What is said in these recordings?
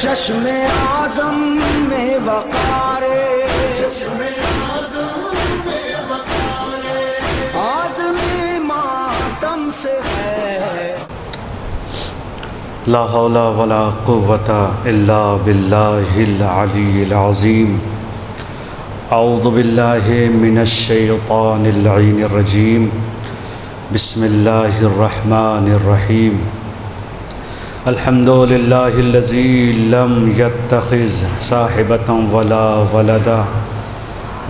چشم آدم میں وقارے آدمی ماتم سے ہے. لا حول ولا قوة الا باللہ العلی العظیم. اعوذ باللہ من الشیطان اللعین الرجیم. بسم اللہ الرحمن الرحیم. الحمد للہ الذی لم یتخذ صاحبۃ ولا ولدا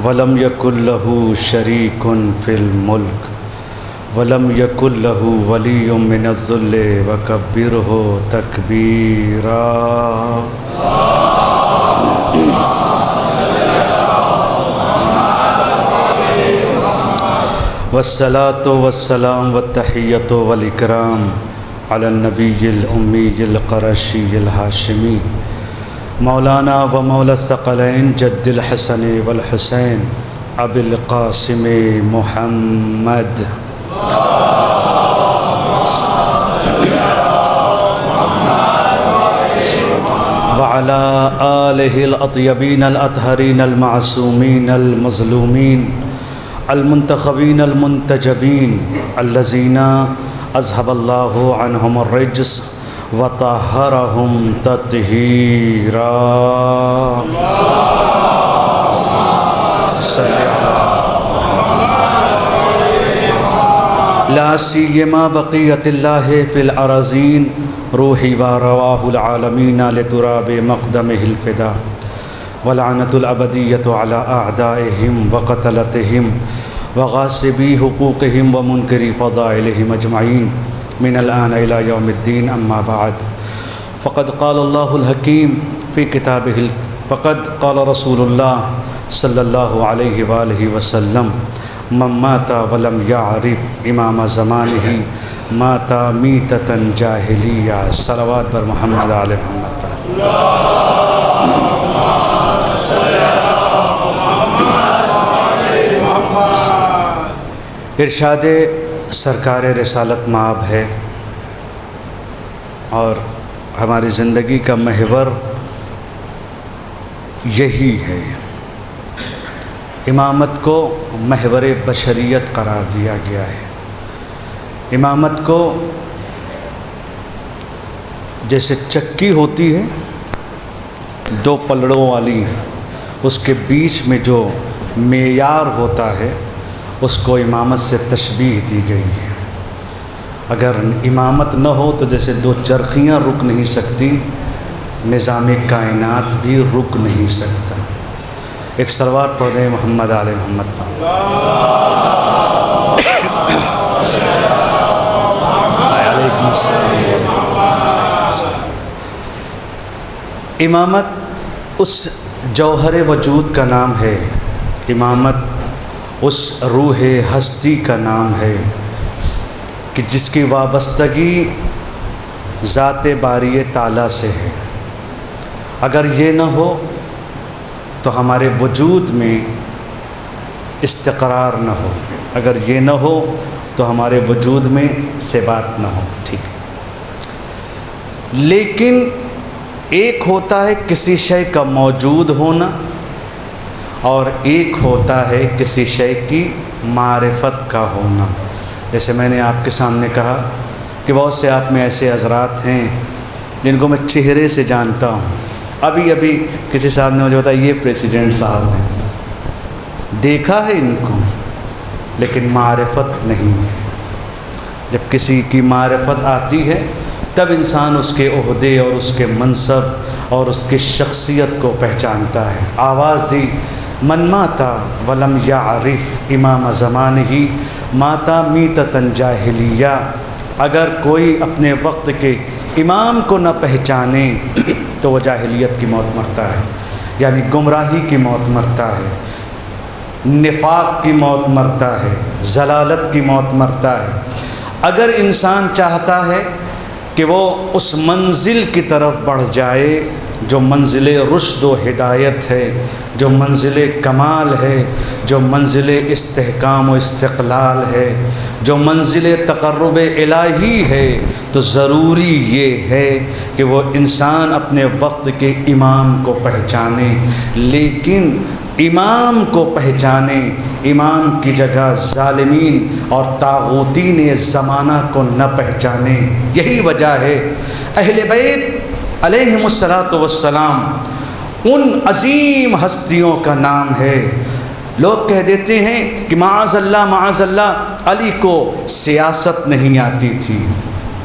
ولم یکن لہ شریک فی الملک ولم یکن لہ ولی من الذل وکبرہ تکبیرا. والصلاة والسلام والتحیۃ والاکرام علی النبی الامی القرشی الہاشمی مولانا و مولا الثقلین جد الحسن والحسین ابی القاسم محمد وعلى آلہ الاطیبین الاطہرین المعصومین المظلومین المنتخبین المنتجبین الذین اذهب اللہ عنہم الرجس وطہرہم تطہیرا. لا سیما بقیت اللہ فی الارضین روحی و رواہ العالمین لتراب مقدمہ الفدا ولعنت الابدیۃ علی اعدائہم وقتلتہم وغاصبی حقوقہم ومنکری فضائلہم اجمعین من الآن الى یوم الدین. اما بعد فقد قال اللہ الحکیم فی کتابہ فقد قال رسول اللہ صلی اللہ علیہ وآلہ وسلم من مات ولم یعرف امام زمانہ مات میتۃ جاہلیہ. صلوات بر محمد علی محمد. ارشاد سرکار رسالت مآب ہے اور ہماری زندگی کا محور یہی ہے. امامت کو محور بشریت قرار دیا گیا ہے. امامت کو جیسے چکی ہوتی ہے دو پلڑوں والی، اس کے بیچ میں جو معیار ہوتا ہے اس کو امامت سے تشبیہ دی گئی ہے. اگر امامت نہ ہو تو جیسے دو چرخیاں رک نہیں سکتی، نظام کائنات بھی رک نہیں سکتا. ایک صلوات پڑھ دیں محمد علی محمد پر. علیکم السلام. امامت اس جوہر وجود کا نام ہے. امامت اس روح ہستی کا نام ہے کہ جس کی وابستگی ذات باری تعالیٰ سے ہے. اگر یہ نہ ہو تو ہمارے وجود میں استقرار نہ ہو، اگر یہ نہ ہو تو ہمارے وجود میں ثبات نہ ہو. ٹھیک ہے، لیکن ایک ہوتا ہے کسی شے کا موجود ہونا اور ایک ہوتا ہے کسی شے کی معرفت کا ہونا. جیسے میں نے آپ کے سامنے کہا کہ بہت سے آپ میں ایسے حضرات ہیں جن کو میں چہرے سے جانتا ہوں. ابھی کسی صاحب نے مجھے بتایا یہ پریسیڈنٹ صاحب ہیں، دیکھا ہے ان کو لیکن معرفت نہیں. جب کسی کی معرفت آتی ہے تب انسان اس کے عہدے اور اس کے منصب اور اس کی شخصیت کو پہچانتا ہے. آواز دی من ماتا ولم یعرف امام زمانہ ماتا میتۃ جاہلیہ. اگر کوئی اپنے وقت کے امام کو نہ پہچانے تو وہ جاہلیت کی موت مرتا ہے، یعنی گمراہی کی موت مرتا ہے، نفاق کی موت مرتا ہے، ضلالت کی موت مرتا ہے۔ اگر انسان چاہتا ہے کہ وہ اس منزل کی طرف بڑھ جائے جو منزل رشد و ہدایت ہے، جو منزل کمال ہے، جو منزل استحکام و استقلال ہے، جو منزل تقرب الہی ہے، تو ضروری یہ ہے کہ وہ انسان اپنے وقت کے امام کو پہچانے، لیکن امام کو پہچانے، امام کی جگہ ظالمین اور طاغوتین زمانہ کو نہ پہچانے۔ یہی وجہ ہے اہل بیت علیہم الصلاۃ والسلام ان عظیم ہستیوں کا نام ہے۔ لوگ کہہ دیتے ہیں کہ معاذ اللہ علی کو سیاست نہیں آتی تھی۔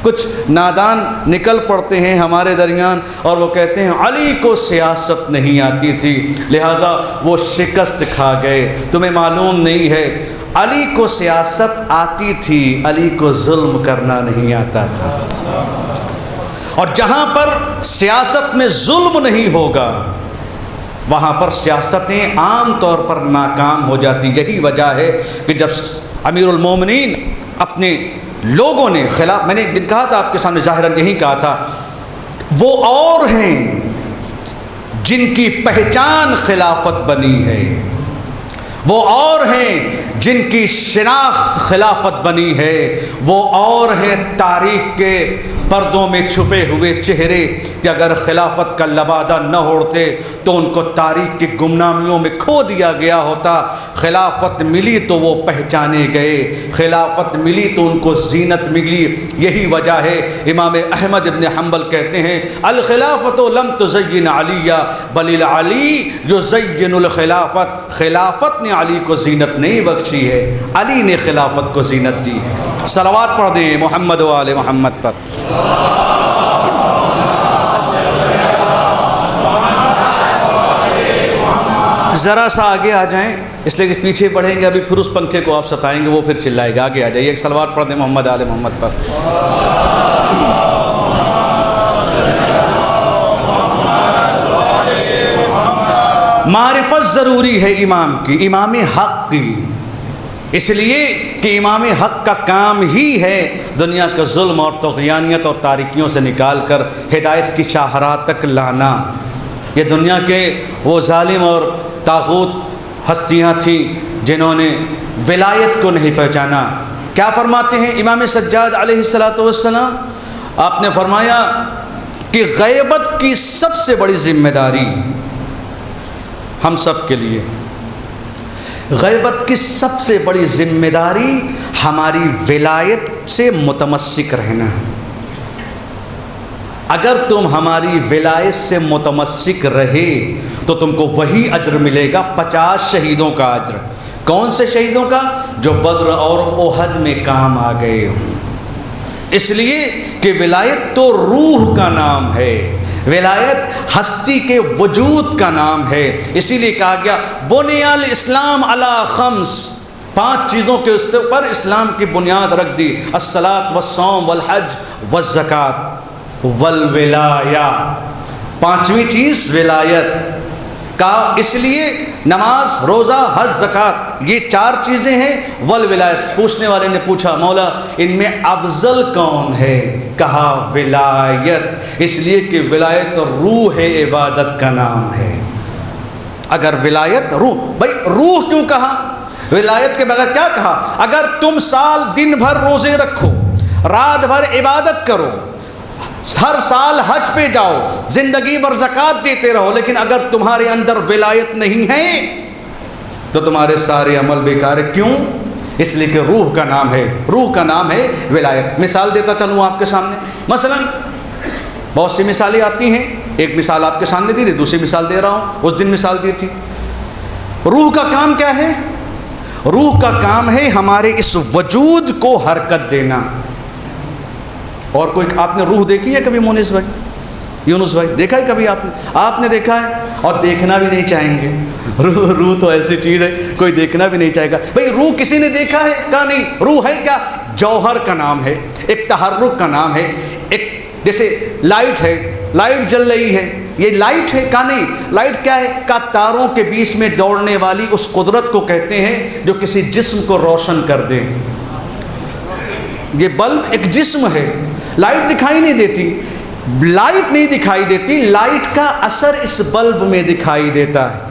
کچھ نادان نکل پڑتے ہیں ہمارے درمیان اور وہ کہتے ہیں علی کو سیاست نہیں آتی تھی لہٰذا وہ شکست کھا گئے۔ تمہیں معلوم نہیں ہے علی کو سیاست آتی تھی، علی کو ظلم کرنا نہیں آتا تھا، اور جہاں پر سیاست میں ظلم نہیں ہوگا وہاں پر سیاستیں عام طور پر ناکام ہو جاتی۔ یہی وجہ ہے کہ جب امیر المومنین اپنے لوگوں نے خلاف، میں نے کہا تھا آپ کے سامنے ظاہراً یہی کہا تھا، وہ اور ہیں جن کی پہچان خلافت بنی ہے، وہ اور ہیں جن کی شناخت خلافت بنی ہے، وہ اور ہیں تاریخ کے پردوں میں چھپے ہوئے چہرے کہ اگر خلافت کا لبادہ نہ اوڑھتے تو ان کو تاریخ کی گمنامیوں میں کھو دیا گیا ہوتا۔ خلافت ملی تو وہ پہچانے گئے، خلافت ملی تو ان کو زینت ملی۔ یہی وجہ ہے امام احمد ابن حنبل کہتے ہیں الخلافت لم تزین علی بل العلی یزین الخلافت، خلافت نے علی کو زینت نہیں بخشی ہے، علی نے خلافت کو زینت دی ہے۔ صلوات پڑھ دیں محمد و آل محمد پر۔ ذرا سا آگے آ جائیں، اس لیے کہ پیچھے بڑھیں گے ابھی پھر اس پنکھے کو آپ ستائیں گے، وہ پھر چلائے گا۔ آگے آ جائیے، ایک صلوات پڑھ دیں محمد آل محمد پر۔ معرفت ضروری ہے امام کی، امام حق کی، اس لیے کہ امام حق کا کام ہی ہے دنیا کا ظلم اور طغیانیت اور تاریکیوں سے نکال کر ہدایت کی شاہراہ تک لانا۔ یہ دنیا کے وہ ظالم اور طاغوت ہستیاں تھیں جنہوں نے ولایت کو نہیں پہچانا۔ کیا فرماتے ہیں امام سجاد علیہ السلام؟ آپ نے فرمایا کہ غیبت کی سب سے بڑی ذمہ داری ہم سب کے لیے، غیبت کی سب سے بڑی ذمہ داری ہماری ولایت سے متمسک رہنا ہے۔ اگر تم ہماری ولایت سے متمسک رہے تو تم کو وہی اجر ملے گا 50 شہیدوں کا اجر۔ کون سے شہیدوں کا؟ جو بدر اور احد میں کام آ گئے ہوں۔ اس لیے کہ ولایت تو روح کا نام ہے، ولایت ہستی کے وجود کا نام ہے۔ اسی لیے کہا گیا بنی الاسلام علی خمس، 5 چیزوں کے اوپر اسلام کی بنیاد رکھ دی، الصلاۃ والصوم والحج والزکوۃ والولایہ۔ 5ویں چیز ولایت کا، اس لیے نماز، روزہ، حج، زکوٰۃ، یہ 4 چیزیں ہیں۔ والولایت، پوچھنے والے نے پوچھا مولا ان میں افضل کون ہے؟ کہا ولایت، اس لیے کہ ولایت روح عبادت کا نام ہے۔ اگر ولایت روح، بھائی روح کیوں کہا؟ ولایت کے بغیر کیا کہا؟ اگر تم سال دن بھر روزے رکھو، رات بھر عبادت کرو، ہر سال حج پہ جاؤ، زندگی بھر زکوٰۃ دیتے رہو، لیکن اگر تمہارے اندر ولایت نہیں ہے تو تمہارے سارے عمل بیکار ہے۔ کیوں؟ اس لیے کہ روح کا نام ہے، روح کا نام ہے ولایت۔ مثال دیتا چلوں آپ کے سامنے، مثلا بہت سی مثالیں آتی ہیں، ایک مثال آپ کے سامنے دی تھی، دوسری مثال دے رہا ہوں، اس دن مثال دی تھی۔ روح کا کام کیا ہے؟ روح کا کام ہے ہمارے اس وجود کو حرکت دینا۔ اور کوئی آپ نے روح دیکھی ہے کبھی مونس بھائی، یونس بھائی؟ دیکھا ہے کبھی آپ نے دیکھا ہے؟ اور دیکھنا بھی نہیں چاہیں گے۔ روح تو ایسی چیز ہے کوئی دیکھنا بھی نہیں چاہے گا۔ بھائی روح کسی نے دیکھا ہے؟ کہا نہیں۔ روح ہے کیا؟ جوہر کا نام ہے، ایک تحرک کا نام ہے۔ ایک جیسے لائٹ ہے، لائٹ جل رہی ہے، یہ لائٹ ہے؟ کہا نہیں، لائٹ کیا ہے؟ کہا تاروں کے بیچ میں دوڑنے والی اس قدرت کو کہتے ہیں جو کسی جسم کو روشن کر دے۔ یہ بلب ایک جسم ہے، لائٹ دکھائی نہیں دیتی، لائٹ نہیں دکھائی دیتی، لائٹ کا اثر اس بلب میں دکھائی دیتا ہے۔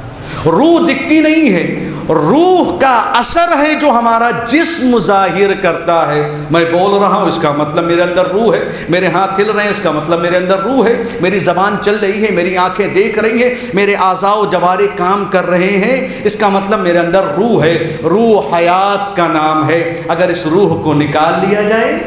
روح دکھتی نہیں ہے، روح کا اثر ہے جو ہمارا جسم ظاہر کرتا ہے۔ میں بول رہا ہوں، اس کا مطلب میرے اندر روح ہے، میرے ہاتھ ہل رہے ہیں، اس کا مطلب میرے اندر روح ہے، میری زبان چل رہی ہے، میری آنکھیں دیکھ رہی ہیں، میرے اعضاء و جوارح کام کر رہے ہیں، اس کا مطلب میرے اندر روح ہے۔ روح حیات کا نام ہے۔ اگر اس روح کو نکال لیا جائے،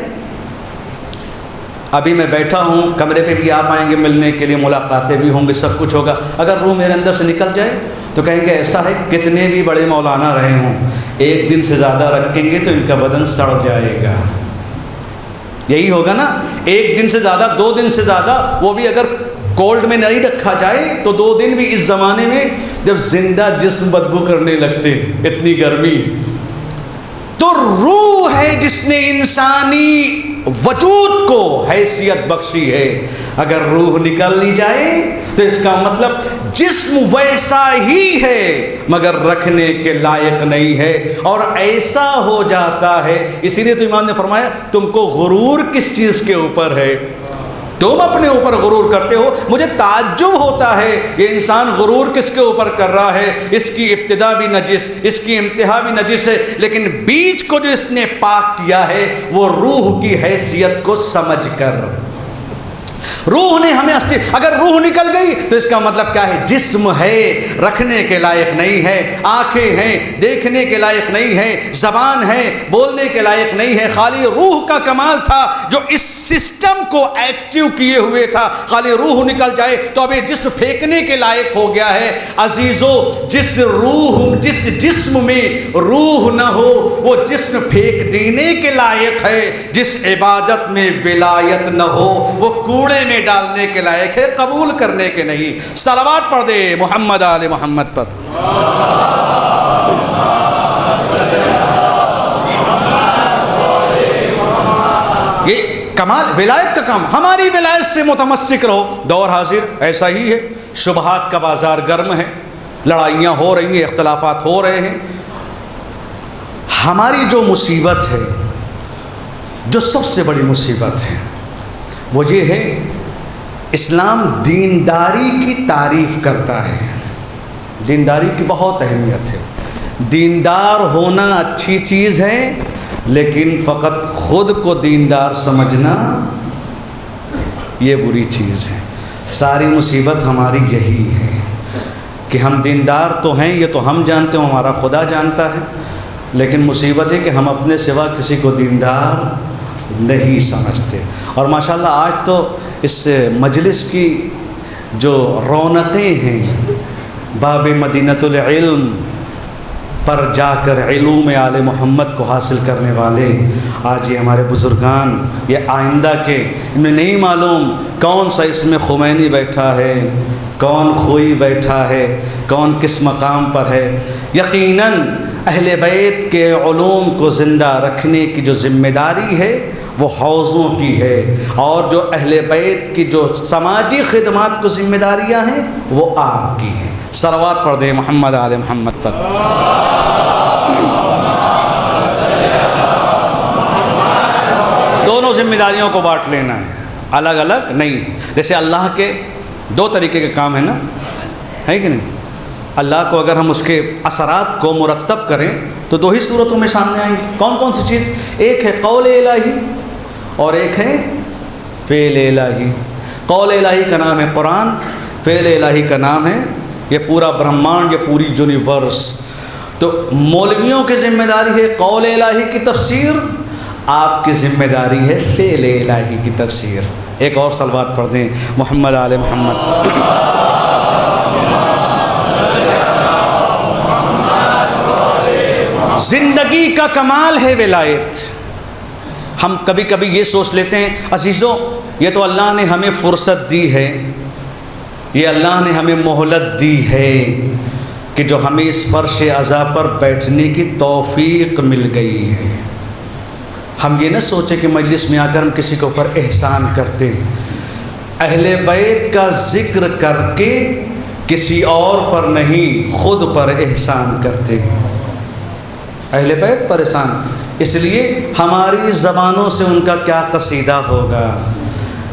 ابھی میں بیٹھا ہوں، کمرے پہ بھی آپ آئیں گے ملنے کے لیے، ملاقاتیں بھی ہوں گی، سب کچھ ہوگا، اگر روح میرے اندر سے نکل جائے تو کہیں گے ایسا ہے کتنے بھی بڑے مولانا رہے ہوں، ایک دن سے زیادہ رکھیں گے تو ان کا بدن سڑ جائے گا۔ یہی ہوگا نا، ایک دن سے زیادہ، 2 دن سے زیادہ، وہ بھی اگر کولڈ میں نہیں رکھا جائے تو 2 دن بھی اس زمانے میں جب زندہ جسم بدبو کرنے لگتے، اتنی گرمی۔ تو روح ہے جس نے انسانی وجود کو حیثیت بخشی ہے۔ اگر روح نکل لی جائے تو اس کا مطلب جسم ویسا ہی ہے مگر رکھنے کے لائق نہیں ہے، اور ایسا ہو جاتا ہے۔ اسی لیے تو امام نے فرمایا تم کو غرور کس چیز کے اوپر ہے؟ تم اپنے اوپر غرور کرتے ہو۔ مجھے تعجب ہوتا ہے یہ انسان غرور کس کے اوپر کر رہا ہے؟ اس کی ابتدا بھی نجس، اس کی انتہا بھی نجس ہے، لیکن بیچ کو جو اس نے پاک کیا ہے وہ روح کی حیثیت کو سمجھ کر۔ روح نے ہمیں اگر روح نکل گئی تو اس کا مطلب کیا ہے؟ جسم ہے، رکھنے کے لائق نہیں ہے، آنکھیں ہیں، دیکھنے کے لائق نہیں ہے، زبان ہے، بولنے کے لائق نہیں ہے۔ خالی روح کا کمال تھا جو اس سسٹم کو ایکٹیو کیے ہوئے تھا۔ خالی روح نکل جائے تو اب یہ جسم پھینکنے کے لائق ہو گیا ہے۔ عزیزو، جس جسم میں روح نہ ہو وہ جسم پھینک دینے کے لائق ہے۔ جس عبادت میں ولایت نہ ہو وہ کوڑے میں ڈالنے کے لائق ہے، قبول کرنے کے نہیں۔ صلوات پڑھ دے محمد آل محمد پر۔ یہ کمال ولایت کا کام، ہماری ولایت سے متمسک رہو۔ دور حاضر ایسا ہی ہے، شبہات کا بازار گرم ہے، لڑائیاں ہو رہی ہیں، اختلافات ہو رہے ہیں۔ ہماری جو مصیبت ہے، جو سب سے بڑی مصیبت ہے، وہ یہ ہے اسلام دینداری کی تعریف کرتا ہے۔ دینداری کی بہت اہمیت ہے، دیندار ہونا اچھی چیز ہے، لیکن فقط خود کو دیندار سمجھنا یہ بری چیز ہے۔ ساری مصیبت ہماری یہی ہے کہ ہم دیندار تو ہیں، یہ تو ہم جانتے ہیں، ہمارا خدا جانتا ہے، لیکن مصیبت ہے کہ ہم اپنے سوا کسی کو دیندار نہیں سمجھتے۔ اور ماشاءاللہ آج تو اس مجلس کی جو رونقیں ہیں، باب مدینۃ العلم پر جا کر علوم آل محمد کو حاصل کرنے والے، آج یہ ہمارے بزرگان، یہ آئندہ کے انہیں نہیں معلوم کون سا اس میں خمینی بیٹھا ہے، کون خوئی بیٹھا ہے، کون کس مقام پر ہے۔ یقیناً اہل بیت کے علوم کو زندہ رکھنے کی جو ذمہ داری ہے وہ حوضوں کی ہے، اور جو اہل بیت کی جو سماجی خدمات کو ذمہ داریاں ہیں وہ آپ کی ہیں۔ صلوات پڑھ دیں محمد آل محمد پر۔ دونوں ذمہ داریوں کو بانٹ لینا ہے، الگ الگ نہیں۔ جیسے اللہ کے 2 طریقے کے کام ہیں نا، ہے کہ نہیں؟ اللہ کو اگر ہم اس کے اثرات کو مرتب کریں تو 2 ہی صورتوں میں سامنے آئیں گے۔ کون کون سی چیز؟ ایک ہے قول الہی اور ایک ہے فعل الہی۔ قول الہی کا نام ہے قرآن، فعل الہی کا نام ہے یہ پورا برہمانڈ، یہ پوری یونیورس۔ تو مولویوں کی ذمہ داری ہے قول الہی کی تفسیر، آپ کی ذمہ داری ہے فعل الہی کی تفسیر۔ ایک اور صلوات پڑھ دیں محمد آل محمد۔ زندگی کا کمال ہے ولایت۔ ہم کبھی کبھی یہ سوچ لیتے ہیں عزیزو، یہ تو اللہ نے ہمیں فرصت دی ہے، یہ اللہ نے ہمیں مہلت دی ہے کہ جو ہمیں اس فرش عزا پر بیٹھنے کی توفیق مل گئی ہے۔ ہم یہ نہ سوچیں کہ مجلس میں آ کر ہم کسی کے اوپر احسان کرتے ہیں۔ اہل بیت کا ذکر کر کے کسی اور پر نہیں خود پر احسان کرتے. اہل بیت پر احسان، اس لیے ہماری زبانوں سے ان کا کیا قصیدہ ہوگا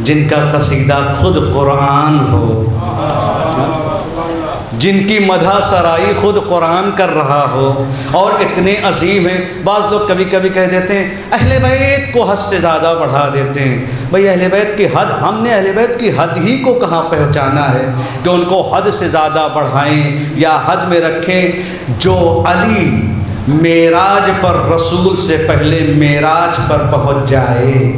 جن کا قصیدہ خود قرآن ہو، جن کی مدح سرائی خود قرآن کر رہا ہو اور اتنے عظیم ہیں. بعض لوگ کبھی کبھی کہہ دیتے ہیں اہل بیت کو حد سے زیادہ بڑھا دیتے ہیں. بھئی اہل بیت کی حد، ہم نے اہل بیت کی حد ہی کو کہاں پہچانا ہے کہ ان کو حد سے زیادہ بڑھائیں یا حد میں رکھیں. جو علی معراج پر رسول سے پہلے معراج پر پہنچ جائے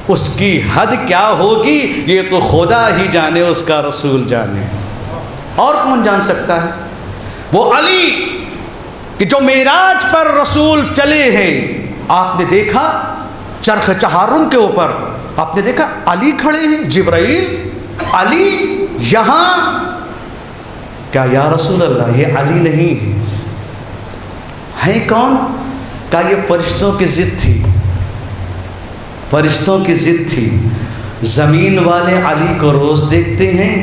اس کی حد کیا ہوگی یہ تو خدا ہی جانے، اس کا رسول جانے، اور کون جان سکتا ہے. وہ علی کہ جو معراج پر رسول چلے ہیں، آپ نے دیکھا چرخ چہارم کے اوپر آپ نے دیکھا علی کھڑے ہیں، جبرائیل علی یہاں، کیا یا رسول اللہ یہ علی نہیں ہے کون؟ کہا یہ فرشتوں کی ضد تھی، فرشتوں کی ضد تھی. زمین والے علی کو روز دیکھتے ہیں،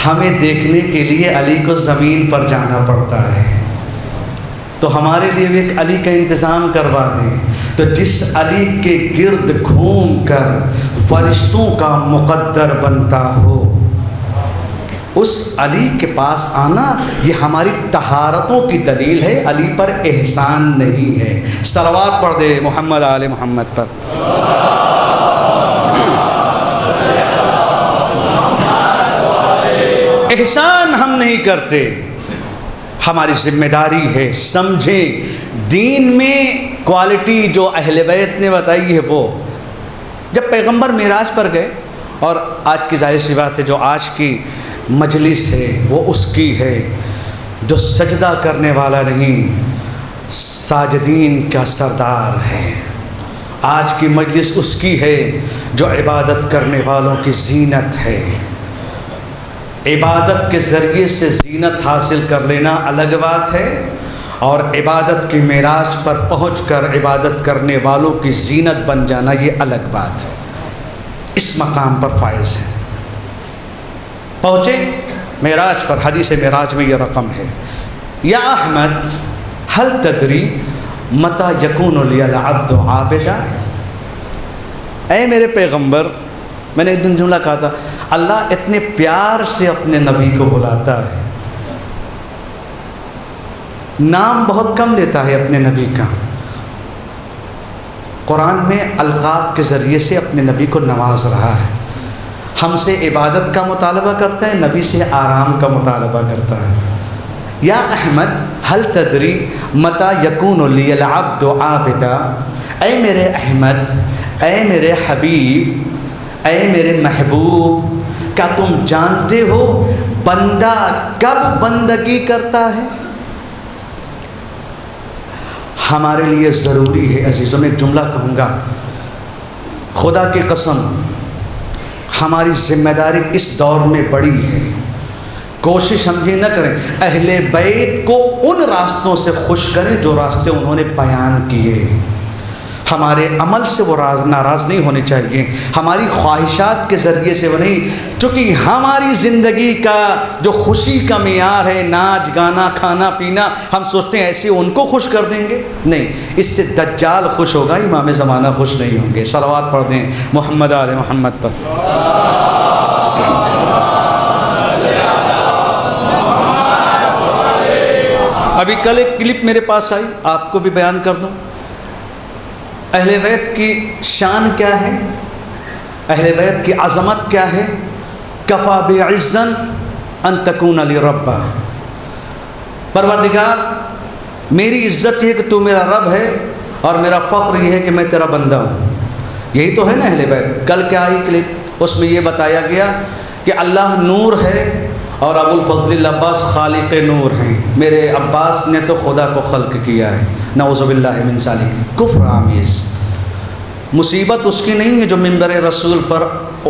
ہمیں دیکھنے کے لیے علی کو زمین پر جانا پڑتا ہے، تو ہمارے لیے بھی ایک علی کا انتظام کروا دیں. تو جس علی کے گرد گھوم کر فرشتوں کا مقدر بنتا ہو، اس علی کے پاس آنا یہ ہماری طہارتوں کی دلیل ہے، علی پر احسان نہیں ہے. صلوات پڑھ دے محمد آل محمد پر. احسان ہم نہیں کرتے، ہماری ذمہ داری ہے. سمجھیں دین میں کوالٹی جو اہل بیت نے بتائی ہے وہ جب پیغمبر معراج پر گئے، اور آج کی ظاہر سی بات ہے جو آج کی مجلس ہے وہ اس کی ہے جو سجدہ کرنے والا نہیں ساجدین کا سردار ہے. آج کی مجلس اس کی ہے جو عبادت کرنے والوں کی زینت ہے. عبادت کے ذریعے سے زینت حاصل کر لینا الگ بات ہے، اور عبادت کی معراج پر پہنچ کر عبادت کرنے والوں کی زینت بن جانا یہ الگ بات ہے. اس مقام پر فائز ہے. پہنچے معراج پر. حدیث معراج میں یہ رقم ہے، یا احمد هل تدری متی یکون لی العبد عابدا. اے میرے پیغمبر، میں نے ایک دن جملہ کہا تھا، اللہ اتنے پیار سے اپنے نبی کو بلاتا ہے، نام بہت کم لیتا ہے اپنے نبی کا. قرآن میں القاب کے ذریعے سے اپنے نبی کو نواز رہا ہے. ہم سے عبادت کا مطالبہ کرتا ہے، نبی سے آرام کا مطالبہ کرتا ہے. یا احمد هل تدری متی یکون لی العبد عابدا. اے میرے احمد، اے میرے حبیب، اے میرے محبوب، کیا تم جانتے ہو بندہ کب بندگی کرتا ہے؟ ہمارے لیے ضروری ہے عزیزوں. میں ایک جملہ کہوں گا، خدا کی قسم ہماری ذمہ داری اس دور میں بڑی ہے. کوشش ہم یہ نہ کریں اہل بیت کو ان راستوں سے خوش کریں جو راستے انہوں نے بیان کیے. ہمارے عمل سے وہ ناراض نہیں ہونے چاہیے، ہماری خواہشات کے ذریعے سے وہ نہیں. چونکہ ہماری زندگی کا جو خوشی کا معیار ہے ناچ گانا کھانا پینا، ہم سوچتے ہیں ایسے ان کو خوش کر دیں گے. نہیں، اس سے دجال خوش ہوگا، امام زمانہ خوش نہیں ہوں گے. صلوات پڑھ دیں محمد آل محمد پر. ابھی کل ایک کلپ میرے پاس آئی، آپ کو بھی بیان کر دوں. اہل بیت کی شان کیا ہے، اہل بیت کی عظمت کیا ہے. کفا بعزا ان تکون لی ربا. پروردگار میری عزت یہ ہے کہ تو میرا رب ہے، اور میرا فخر یہ ہے کہ میں تیرا بندہ ہوں. یہی تو ہے نا اہل بیت. کل کیا آئی کلپ، اس میں یہ بتایا گیا کہ اللہ نور ہے اور ابو الفضل العباس خالق نور ہیں. میرے عباس نے تو خدا کو خلق کیا ہے. نعوذ باللہ من ذالک. کفر آمیز. مصیبت اس کی نہیں ہے جو منبر رسول پر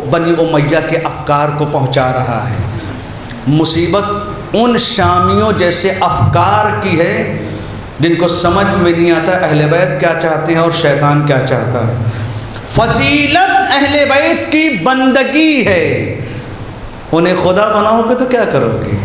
بنی امیہ کے افکار کو پہنچا رہا ہے. مصیبت ان شامیوں جیسے افکار کی ہے جن کو سمجھ میں نہیں آتا اہل بیت کیا چاہتے ہیں اور شیطان کیا چاہتا ہے. فضیلت اہل بیت کی بندگی ہے. انہیں خدا بناؤ گے تو کیا کرو گے؟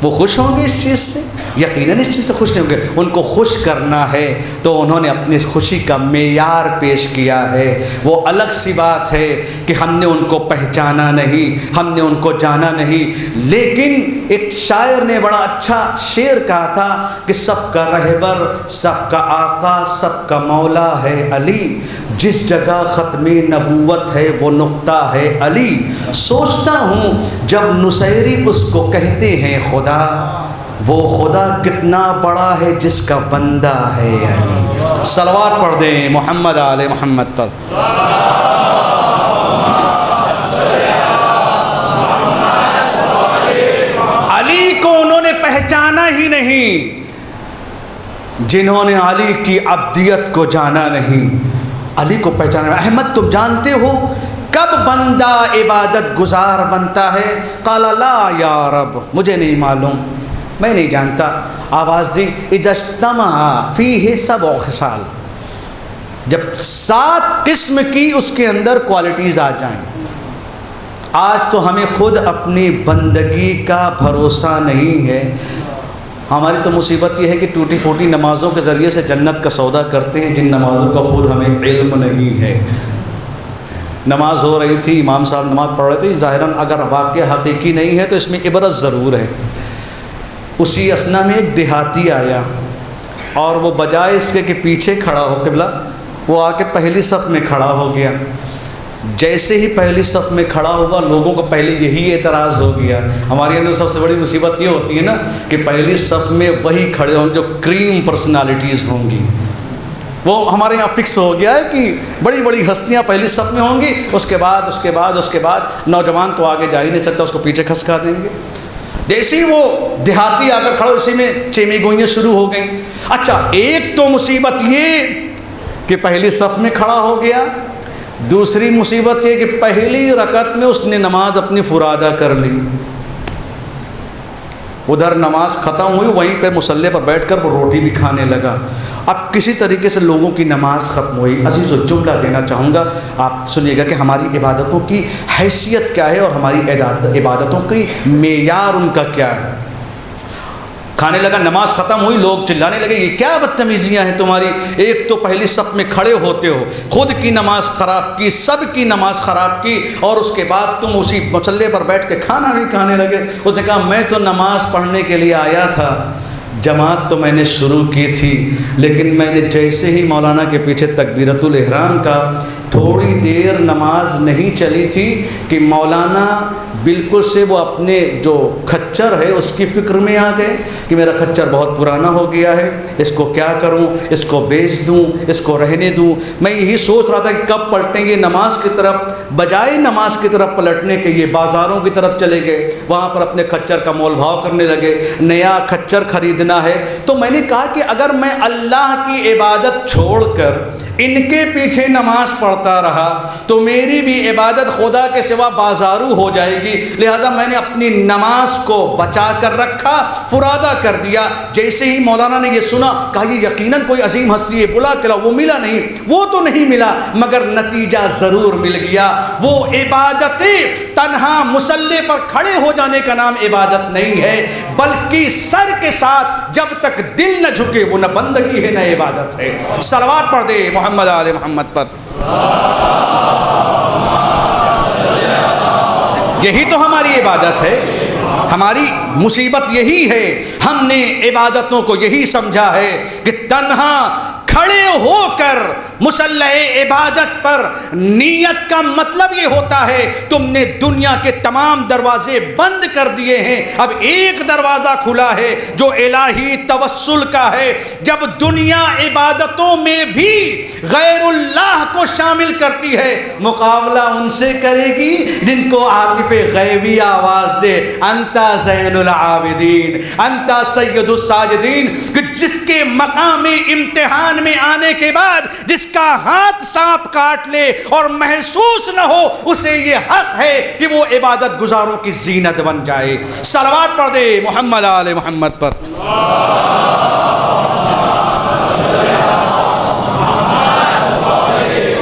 وہ خوش ہوں گے اس چیز سے؟ یقیناً اس چیز سے خوش نہیں ہوں گے. ان کو خوش کرنا ہے تو انہوں نے اپنی خوشی کا معیار پیش کیا ہے. وہ الگ سی بات ہے کہ ہم نے ان کو پہچانا نہیں, ہم نے ان کو جانا نہیں. لیکن ایک شاعر نے بڑا اچھا شعر کہا تھا کہ سب کا رہبر, سب کا آقا, سب کا مولا ہے علی. جس جگہ ختم نبوت ہے وہ نقطہ ہے علی. سوچتا ہوں جب نصیری اس کو کہتے ہیں خدا, وہ خدا کتنا بڑا ہے جس کا بندہ ہے علی. صلوات پڑھ دیں محمد آل محمد پر. علی کو انہوں نے پہچانا ہی نہیں جنہوں نے علی کی عبدیت کو جانا نہیں. علی کو پہچانا. احمد تم جانتے ہو کب بندہ عبادت گزار بنتا ہے؟ قال لا یا رب, مجھے نہیں معلوم, میں نہیں جانتا. آواز دی اذا اجتمع فیہ سبع خصال, جب 7 قسم کی اس کے اندر کوالٹیز آ جائیں. آج تو ہمیں خود اپنی بندگی کا بھروسہ نہیں ہے. ہماری تو مصیبت یہ ہے کہ ٹوٹی پھوٹی نمازوں کے ذریعے سے جنت کا سودا کرتے ہیں, جن نمازوں کا خود ہمیں علم نہیں ہے. نماز ہو رہی تھی, امام صاحب نماز پڑھ رہے تھے, ظاہراً اگر واقعہ حقیقی نہیں ہے تو اس میں عبرت ضرور ہے. اسی اسنا میں ایک دیہاتی آیا اور وہ بجائے اس کے کہ پیچھے کھڑا ہو قبلہ, وہ آ کے پہلی صف میں کھڑا ہو گیا. جیسے ہی پہلی صف میں کھڑا ہوا لوگوں کو پہلے یہی اعتراض ہو گیا. ہمارے اندر سب سے بڑی مصیبت یہ ہوتی ہے نا کہ پہلی صف میں وہی کھڑے ہوں جو کریم پرسنالٹیز ہوں گی. وہ ہمارے یہاں فکس ہو گیا ہے کہ بڑی بڑی ہستیاں پہلی صف میں ہوں گی, اس کے بعد نوجوان تو آگے جا ہی نہیں سکتا, اس کو پیچھے کھسکا دیں گے. جیسے ہی وہ دیہاتی آ کر کھڑا, اسی میں چیمی گوئیاں شروع ہو گئیں. اچھا, ایک تو مصیبت یہ کہ پہلی صف میں کھڑا ہو گیا, دوسری مصیبت یہ کہ پہلی رکعت میں اس نے نماز اپنی فرادہ کر لی. ادھر نماز ختم ہوئی, وہیں پہ مصلی پر بیٹھ کر وہ روٹی بھی کھانے لگا. اب کسی طریقے سے لوگوں کی نماز ختم ہوئی. عزیز و جملہ دینا چاہوں گا, آپ سنیے گا کہ ہماری عبادتوں کی حیثیت کیا ہے اور ہماری عبادتوں کی معیار ان کا کیا ہے. کھانے لگا, نماز ختم ہوئی, لوگ چلانے لگے یہ کیا بدتمیزیاں ہیں تمہاری, ایک تو پہلی صف میں کھڑے ہوتے ہو, خود کی نماز خراب کی, سب کی نماز خراب کی, اور اس کے بعد تم اسی مصلی پر بیٹھ کے کھانا بھی کھانے لگے. اس نے کہا میں تو نماز پڑھنے کے لیے آیا تھا, جماعت تو میں نے شروع کی تھی, لیکن میں نے جیسے ہی مولانا کے پیچھے تکبیرۃ الاحرام کا, تھوڑی دیر نماز نہیں چلی تھی کہ مولانا بالکل سے وہ اپنے جو کھچر ہے اس کی فکر میں آ گئے کہ میرا کھچر بہت پرانا ہو گیا ہے, اس کو کیا کروں, اس کو بیچ دوں, اس کو رہنے دوں. میں یہی سوچ رہا تھا کہ کب پلٹیں گے نماز کی طرف, بجائے نماز کی طرف پلٹنے کے یہ بازاروں کی طرف چلے گئے, وہاں پر اپنے کھچر کا مول بھاؤ کرنے لگے, نیا کھچر خریدنا ہے. تو میں نے کہا کہ اگر میں اللہ کی عبادت چھوڑ کر ان کے پیچھے نماز پڑھتا رہا تو میری بھی عبادت خدا کے سوا بازارو ہو جائے گی. لہٰذا میں نے اپنی نماز کو بچا کر رکھا, فرادہ کر دیا. جیسے ہی مولانا نے یہ سنا, کہا یہ یقیناً کوئی عظیم ہستی ہے, بلا کے لاؤ. وہ ملا نہیں, وہ تو نہیں ملا, مگر نتیجہ ضرور مل گیا. وہ عبادتیں تنہا مصلی پر کھڑے ہو جانے کا نام عبادت نہیں ہے, بلکہ سر کے ساتھ جب تک دل نہ جھکے وہ نہ بندگی ہے نہ عبادت ہے. صلوات پڑھ دے محمد آل محمد پر. یہی تو ہماری عبادت ہے. ہماری مصیبت یہی ہے, ہم نے عبادتوں کو یہی سمجھا ہے کہ تنہا کھڑے ہو کر مصلی عبادت پر نیت کا مطلب یہ ہوتا ہے تم نے دنیا کے تمام دروازے بند کر دیے ہیں, اب ایک دروازہ کھلا ہے جو الہی توسل کا ہے. جب دنیا عبادتوں میں بھی غیر اللہ کو شامل کرتی ہے, مقابلہ ان سے کرے گی جن کو عارف غیبی آواز دے, انتا زین العابدین, انتا سید الساجدین, کہ جس کے مقام امتحان میں آنے کے بعد جس کا ہاتھ سانپ کاٹ لے اور محسوس نہ ہو, اسے یہ حق ہے کہ وہ عبادت گزاروں کی زینت بن جائے. صلوات پڑھ دے محمد آل محمد پر.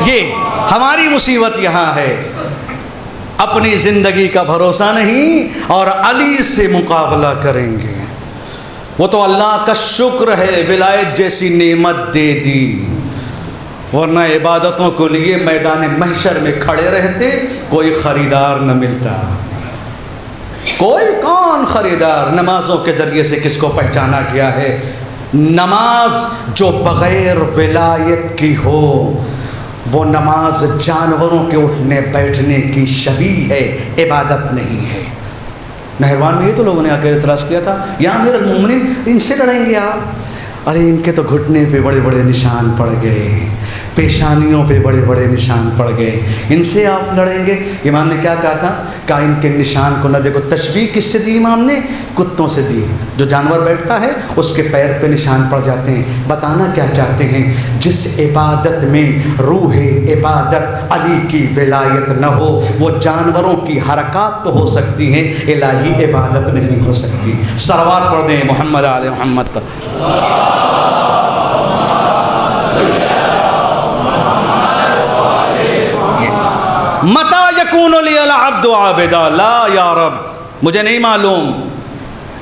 یہ ہماری مصیبت یہاں ہے، اپنی زندگی کا بھروسہ نہیں اور علی سے مقابلہ کریں گے۔ وہ تو اللہ کا شکر ہے ولایت جیسی نعمت دے دی، ورنہ عبادتوں کو لیے میدان محشر میں کھڑے رہتے کوئی خریدار نہ ملتا۔ کوئی کون خریدار؟ نمازوں کے ذریعے سے کس کو پہچانا گیا ہے؟ نماز جو بغیر ولایت کی ہو وہ نماز جانوروں کے اٹھنے بیٹھنے کی شبیہ ہے، عبادت نہیں ہے۔ نہروان میں یہ تو لوگوں نے آ کے اعتراض کیا تھا، یا امیر المومنین ان سے لڑیں گے آپ؟ ارے ان کے تو گھٹنے پہ بڑے بڑے نشان پڑ گئے، پیشانیوں پہ بڑے بڑے نشان پڑ گئے، ان سے آپ لڑیں گے؟ امام نے کیا کہا تھا؟ کہا ان کے نشان کو نہ دیکھو۔ تشبیہ کس سے دی امام نے؟ کتوں سے دی۔ جو جانور بیٹھتا ہے اس کے پیر پہ نشان پڑ جاتے ہیں۔ بتانا کیا چاہتے ہیں؟ جس عبادت میں روح عبادت علی کی ولایت نہ ہو وہ جانوروں کی حرکات تو ہو سکتی ہیں، الہی عبادت نہیں ہو سکتی۔ صلوات پڑھ دیں محمد آل محمد پر۔ متا یکون لی العبد عابدا لا یا رب، مجھے نہیں معلوم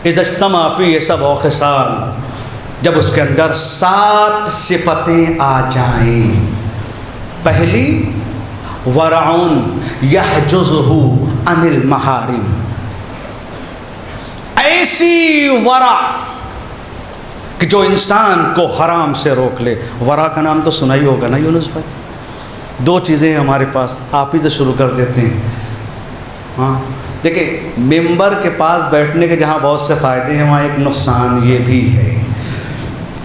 اذا اجتمع فی سبع خصال، جب اس کے اندر 7 صفتیں آ جائیں۔ پہلی ورعون یحجزہ عن المحارم، ایسی ورع کہ جو انسان کو حرام سے روک لے۔ ورع کا نام تو سنا ہی ہوگا نا یونس بھائی؟ 2 چیزیں ہیں ہمارے پاس، آپ ہی سے شروع کر دیتے ہیں۔ ہاں دیکھیں، ممبر کے پاس بیٹھنے کے جہاں بہت سے فائدے ہیں وہاں ایک نقصان یہ بھی ہے۔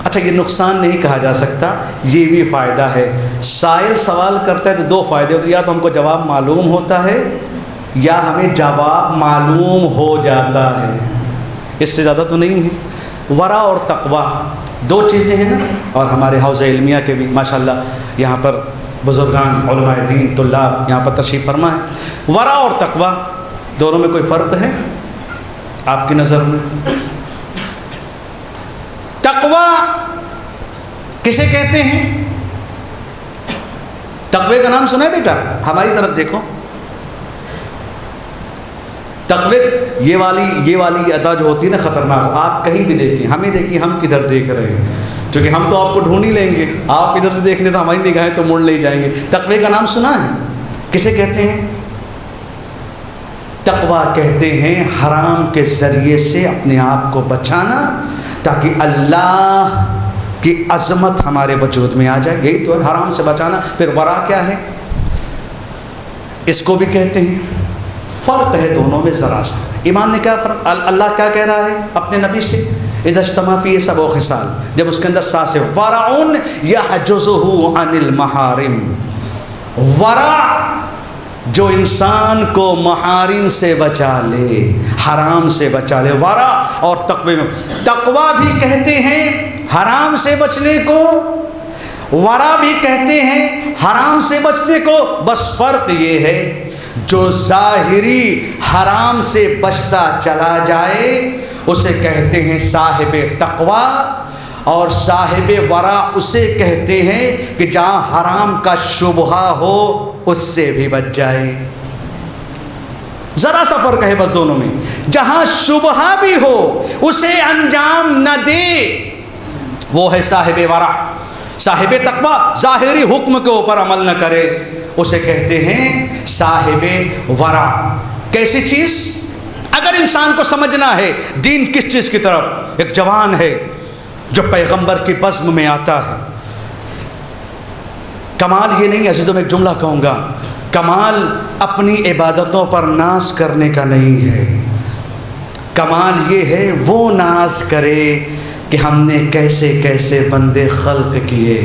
اچھا یہ نقصان نہیں کہا جا سکتا، یہ بھی فائدہ ہے۔ سائل سوال کرتا ہے تو 2 فائدے ہوتے ہیں، یا تو ہم کو جواب معلوم ہوتا ہے یا ہمیں جواب معلوم ہو جاتا ہے، اس سے زیادہ تو نہیں ہے۔ ورع اور تقویٰ 2 چیزیں ہیں نا، اور ہمارے حوض علمیہ کے بھی ماشاءاللہ یہاں پر بزرگان علماء دین طلاب یہاں پر تشریف فرما ہے۔ ورع اور تقویٰ دونوں میں کوئی فرق ہے آپ کی نظر میں؟ تقویٰ کسے کہتے ہیں؟ تقوی کا نام سنا ہے بیٹا؟ ہماری طرف دیکھو، تقوی یہ والی ادا جو ہوتی ہے نا خطرناک، آپ کہیں بھی دیکھیں، ہمیں دیکھیں، ہم کدھر دیکھ رہے ہیں، کیونکہ ہم تو آپ کو ڈھونڈ ہی لیں گے، آپ ادھر سے دیکھنے تو ہماری نگاہیں تو موڑ لے جائیں گے۔ تقوی کا نام سنا ہے؟ کسے کہتے ہیں؟ تقویٰ کہتے ہیں حرام کے ذریعے سے اپنے آپ کو بچانا تاکہ اللہ کی عظمت ہمارے وجود میں آ جائے، یہی تو ہے حرام سے بچانا۔ پھر ورع کیا ہے؟ اس کو بھی کہتے ہیں۔ فرق ہے دونوں میں ذرا سا۔ ایمان نے کیا فرق؟ اللہ کیا کہہ رہا ہے اپنے نبی سے؟ اذا اجتمع فی سبع خصال، جب اس کے اندر 7 سے ورعون یحجزہ عن المحارم، ورع جو انسان کو محارم سے بچا لے، حرام سے بچا لے۔ ورع اور تقوی میں تقویٰ بھی کہتے ہیں حرام سے بچنے کو، ورع بھی کہتے ہیں حرام سے بچنے کو، بس فرق یہ ہے جو ظاہری حرام سے بچتا چلا جائے اسے کہتے ہیں صاحب تقویٰ، اور صاحب ورع اسے کہتے ہیں کہ جہاں حرام کا شبہہ ہو اس سے بھی بچ جائے۔ ذرا سا فرق ہے بس دونوں میں، جہاں شبہہ بھی ہو اسے انجام نہ دے، وہ ہے صاحب ورع۔ صاحب تقویٰ ظاہری حکم کے اوپر عمل نہ کرے، اسے کہتے ہیں صاحب ورع۔ کیسی چیز؟ اگر انسان کو سمجھنا ہے دین کس چیز کی طرف، ایک جوان ہے جو پیغمبر کی بزم میں آتا ہے، کمال یہ نہیں، عزیزوں میں ایک جملہ کہوں گا، کمال اپنی عبادتوں پر ناز کرنے کا نہیں ہے، کمال یہ ہے وہ ناز کرے کہ ہم نے کیسے کیسے بندے خلق کیے،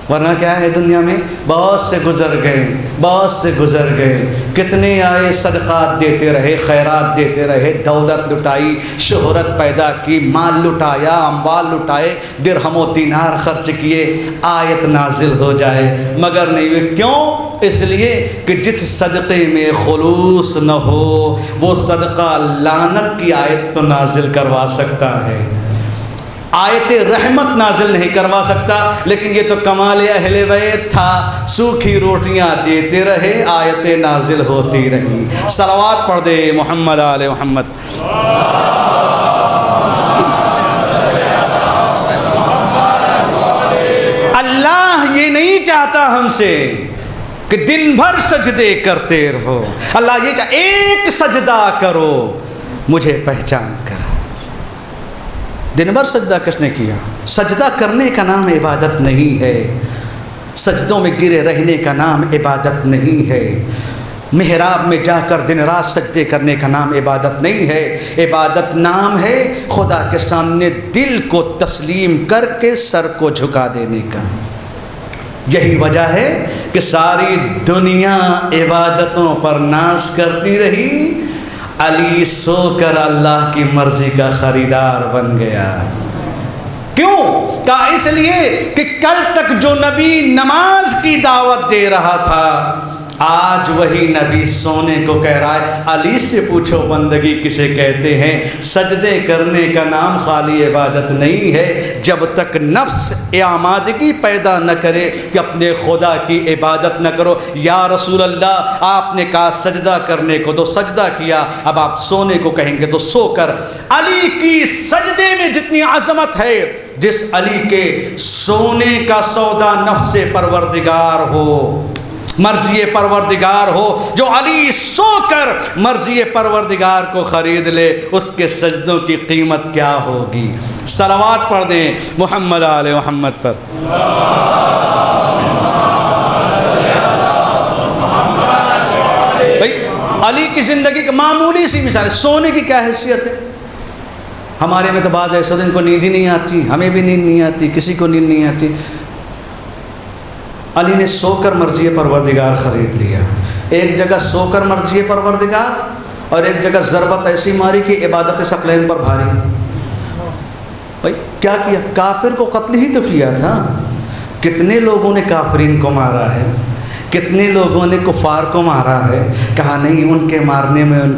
ورنہ کیا ہے دنیا میں بہت سے گزر گئے، بہت سے گزر گئے، کتنے آئے صدقات دیتے رہے، خیرات دیتے رہے، دولت لٹائی، شہرت پیدا کی، مال لٹایا، اموال لٹائے، درہم و دینار خرچ کیے، آیت نازل ہو جائے مگر نہیں ہوئے۔ کیوں؟ اس لیے کہ جس صدقے میں خلوص نہ ہو وہ صدقہ لعنت کی آیت تو نازل کروا سکتا ہے۔ آیت رحمت نازل نہیں کروا سکتا، لیکن یہ تو کمال اہل بیت تھا، سوکھی روٹیاں دیتے رہے، آیتیں نازل ہوتی رہی۔ صلوات پڑھ دے محمد آل محمد۔ اللہ یہ نہیں چاہتا ہم سے کہ دن بھر سجدے کرتے رہو، اللہ یہ چاہتا ایک سجدہ کرو مجھے پہچان کر۔ دن بھر سجدہ کس نے کیا؟ سجدہ کرنے کا نام عبادت نہیں ہے، سجدوں میں گرے رہنے کا نام عبادت نہیں ہے، محراب میں جا کر دن رات سجدے کرنے کا نام عبادت نہیں ہے۔ عبادت نام ہے خدا کے سامنے دل کو تسلیم کر کے سر کو جھکا دینے کا۔ یہی وجہ ہے کہ ساری دنیا عبادتوں پر ناز کرتی رہی، علی سو کر اللہ کی مرضی کا خریدار بن گیا۔ کیوں؟ کہا اس لیے کہ کل تک جو نبی نماز کی دعوت دے رہا تھا، آج وہی نبی سونے کو کہہ رہا ہے۔ علی سے پوچھو بندگی کسے کہتے ہیں؟ سجدے کرنے کا نام خالی عبادت نہیں ہے، جب تک نفس آمادگی پیدا نہ کرے کہ اپنے خدا کی عبادت نہ کرو۔ یا رسول اللہ آپ نے کہا سجدہ کرنے کو تو سجدہ کیا، اب آپ سونے کو کہیں گے تو سو کر۔ علی کی سجدے میں جتنی عظمت ہے، جس علی کے سونے کا سودا نفس پروردگار ہو، مرضی پروردگار ہو، جو علی سو کر مرضی پروردگار کو خرید لے، اس کے سجدوں کی قیمت کیا ہوگی؟ صلوات پڑھ دیں محمد آل محمد پر۔ بھائی علی کی زندگی کی معمولی سی مثال ہے، سونے کی کیا حیثیت ہے؟ ہمارے میں تو بعض ایسے دن کو نیند ہی نہیں آتی، ہمیں بھی نیند نہیں آتی، کسی کو نیند نہیں آتی۔ علی نے سو کر مرضی پروردگار خرید لیا۔ ایک جگہ سو کر مرضی پروردگار، اور ایک جگہ ضربت ایسی ماری کہ عبادت ثقلین پر بھاری۔ بھائی کیا کیا؟ کافر کو قتل ہی تو کیا تھا۔ کتنے لوگوں نے کافرین کو مارا ہے، کتنے لوگوں نے کفار کو مارا ہے۔ کہا نہیں، ان کے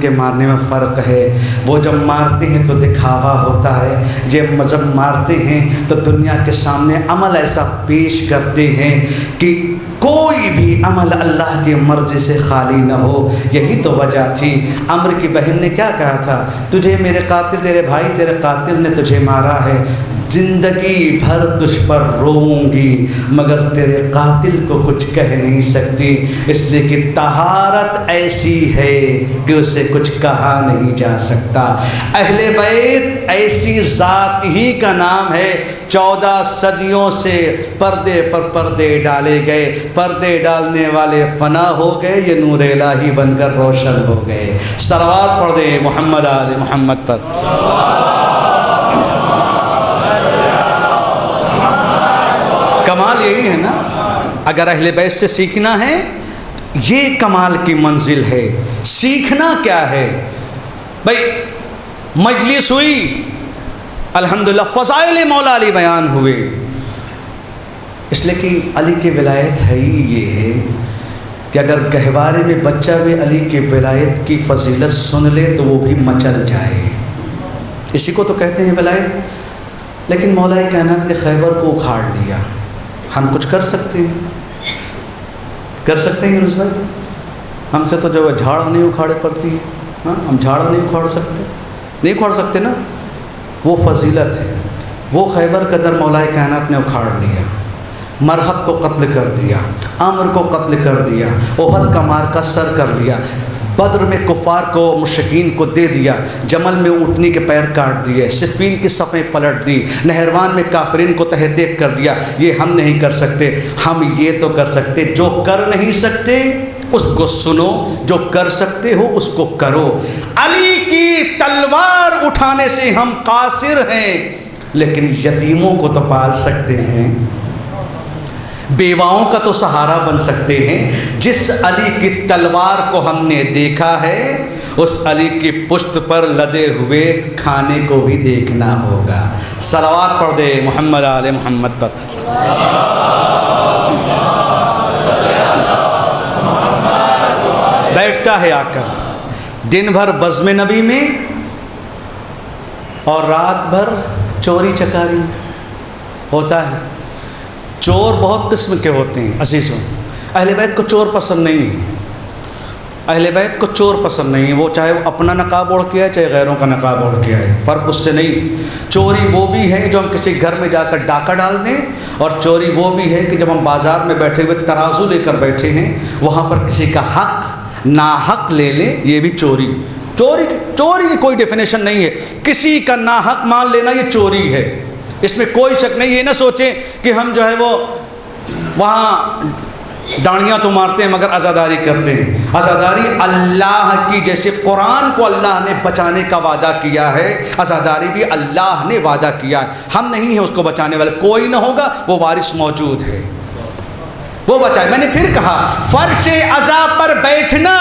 مارنے میں فرق ہے۔ وہ جب مارتے ہیں تو دکھاوا ہوتا ہے، جب مارتے ہیں تو دنیا کے سامنے عمل ایسا پیش کرتے ہیں کہ کوئی بھی عمل اللہ کی مرضی سے خالی نہ ہو۔ یہی تو وجہ تھی۔ عمرو کی بہن نے کیا کہا تھا؟ تجھے میرے قاتل، تیرے بھائی تیرے قاتل نے تجھے مارا ہے، زندگی بھر تجھ پر روؤں گی، مگر تیرے قاتل کو کچھ کہہ نہیں سکتی، اس لیے کہ طہارت ایسی ہے کہ اسے کچھ کہا نہیں جا سکتا۔ اہل بیت ایسی ذات ہی کا نام ہے، 14 صدیوں سے پردے پر پردے ڈالے گئے، پردے ڈالنے والے فنا ہو گئے، یہ نور الہی بن کر روشن ہو گئے۔ صلوات پڑھ دے محمد آل محمد پر۔ کمال یہی ہے نا، اگر اہل بیت سے سیکھنا ہے، یہ کمال کی منزل ہے۔ سیکھنا کیا ہے؟ بھائی مجلس ہوئی، الحمدللہ فضائل مولا علی بیان ہوئے، اس لیے کہ علی کی ولایت ہے ہی یہ ہے کہ اگر گہوارے میں بچہ بھی علی کی ولایت کی فضیلت سن لے تو وہ بھی مچل جائے۔ اسی کو تو کہتے ہیں ولایت۔ لیکن مولا کائنات نے خیبر کو اکھاڑ لیا، ہم کچھ کر سکتے ہیں؟ کر سکتے ہیں یونس بھائی؟ ہم سے تو جو جھاڑ نہیں اکھاڑے پڑتی ہے، ہاں ہم جھاڑ نہیں اکھاڑ سکتے، نہیں اکھاڑ سکتے نا۔ وہ فضیلت ہے، وہ خیبر قدر مولا کائنات نے اکھاڑ لیا، مرحب کو قتل کر دیا، عمر کو قتل کر دیا، احد کا مارکا سر کر لیا، بدر میں کفار کو مشرکین کو دے دیا، جمل میں اونٹنی کے پیر کاٹ دیے، صفین کی صفیں پلٹ دی، نہروان میں کافرین کو تہہ دیکھ کر دیا۔ یہ ہم نہیں کر سکتے، ہم یہ تو کر سکتے، جو کر نہیں سکتے اس کو سنو، جو کر سکتے ہو اس کو کرو۔ علی کی تلوار اٹھانے سے ہم قاصر ہیں، لیکن یتیموں کو تو پال سکتے ہیں، بیواؤں کا تو سہارا بن سکتے ہیں۔ جس علی کی تلوار کو ہم نے دیکھا ہے، اس علی کی پشت پر لدے ہوئے کھانے کو بھی دیکھنا ہوگا۔ صلوات پڑھ دے محمد آل محمد پر۔ بیٹھتا ہے آ کر دن بھر بزم نبی میں، اور رات بھر چوری چکاری ہوتا ہے. چور بہت قسم کے ہوتے ہیں عزیزوں. اہل بیت کو چور پسند نہیں ہے. اہل بیت کو چور پسند نہیں ہے. وہ چاہے وہ اپنا نقاب اوڑھ کے آئے چاہے غیروں کا نقاب اوڑھ کے آئے، فرق اس سے نہیں. چوری وہ بھی ہے جو ہم کسی گھر میں جا کر ڈاکہ ڈال دیں، اور چوری وہ بھی ہے کہ جب ہم بازار میں بیٹھے ہوئے ترازو لے کر بیٹھے ہیں وہاں پر کسی کا حق ناحق لے لیں. یہ بھی چوری کی کوئی ڈیفینیشن نہیں ہے. کسی کا ناحق مان لینا یہ چوری ہے، اس میں کوئی شک نہیں. یہ نہ سوچیں کہ ہم جو ہے وہ وہاں ڈانڈیاں تو مارتے ہیں مگر عزاداری کرتے ہیں. عزاداری اللہ کی، جیسے قرآن کو اللہ نے بچانے کا وعدہ کیا ہے، عزاداری بھی اللہ نے وعدہ کیا ہے. ہم نہیں ہیں اس کو بچانے والے، کوئی نہ ہوگا، وہ وارث موجود ہے، وہ بچائے. میں نے پھر کہا فرش عزا پر بیٹھنا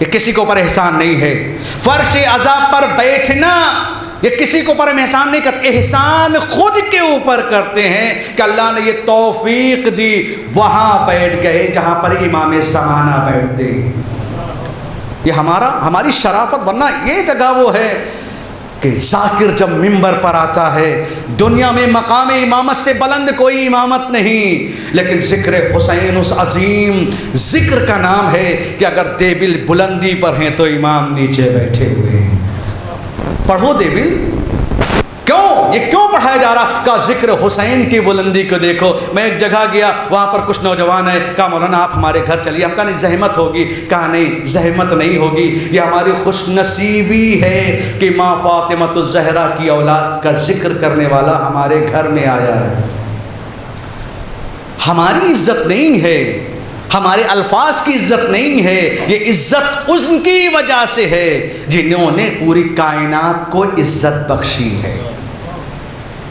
یہ کسی کے اوپر احسان نہیں ہے. فرش عزا پر بیٹھنا یہ کسی کے اوپر ہم احسان نہیں کرتے، احسان خود کے اوپر کرتے ہیں کہ اللہ نے یہ توفیق دی وہاں بیٹھ گئے جہاں پر امام زمانہ بیٹھتے. یہ ہماری شرافت. ورنہ یہ جگہ وہ ہے کہ ذاکر جب منبر پر آتا ہے، دنیا میں مقام امامت سے بلند کوئی امامت نہیں، لیکن ذکر حسین اس عظیم ذکر کا نام ہے کہ اگر دیبل بلندی پر ہیں تو امام نیچے بیٹھے ہوئے ہیں. پڑھو دیبل، کیوں یہ کیوں پڑھایا جا رہا؟ کہا ذکر حسین کی بلندی کو دیکھو. میں ایک جگہ گیا، وہاں پر کچھ نوجوان ہیں، کہا مولانا آپ ہمارے گھر چلیے. ہم کہا نہیں زحمت ہوگی. کہا نہیں زحمت نہیں ہوگی، یہ ہماری خوش نصیبی ہے کہ ماں فاطمۃ الزہرا کی اولاد کا ذکر کرنے والا ہمارے گھر میں آیا ہے. ہماری عزت نہیں ہے، ہمارے الفاظ کی عزت نہیں ہے، یہ عزت ان کی وجہ سے ہے جنہوں نے پوری کائنات کو عزت بخشی ہے.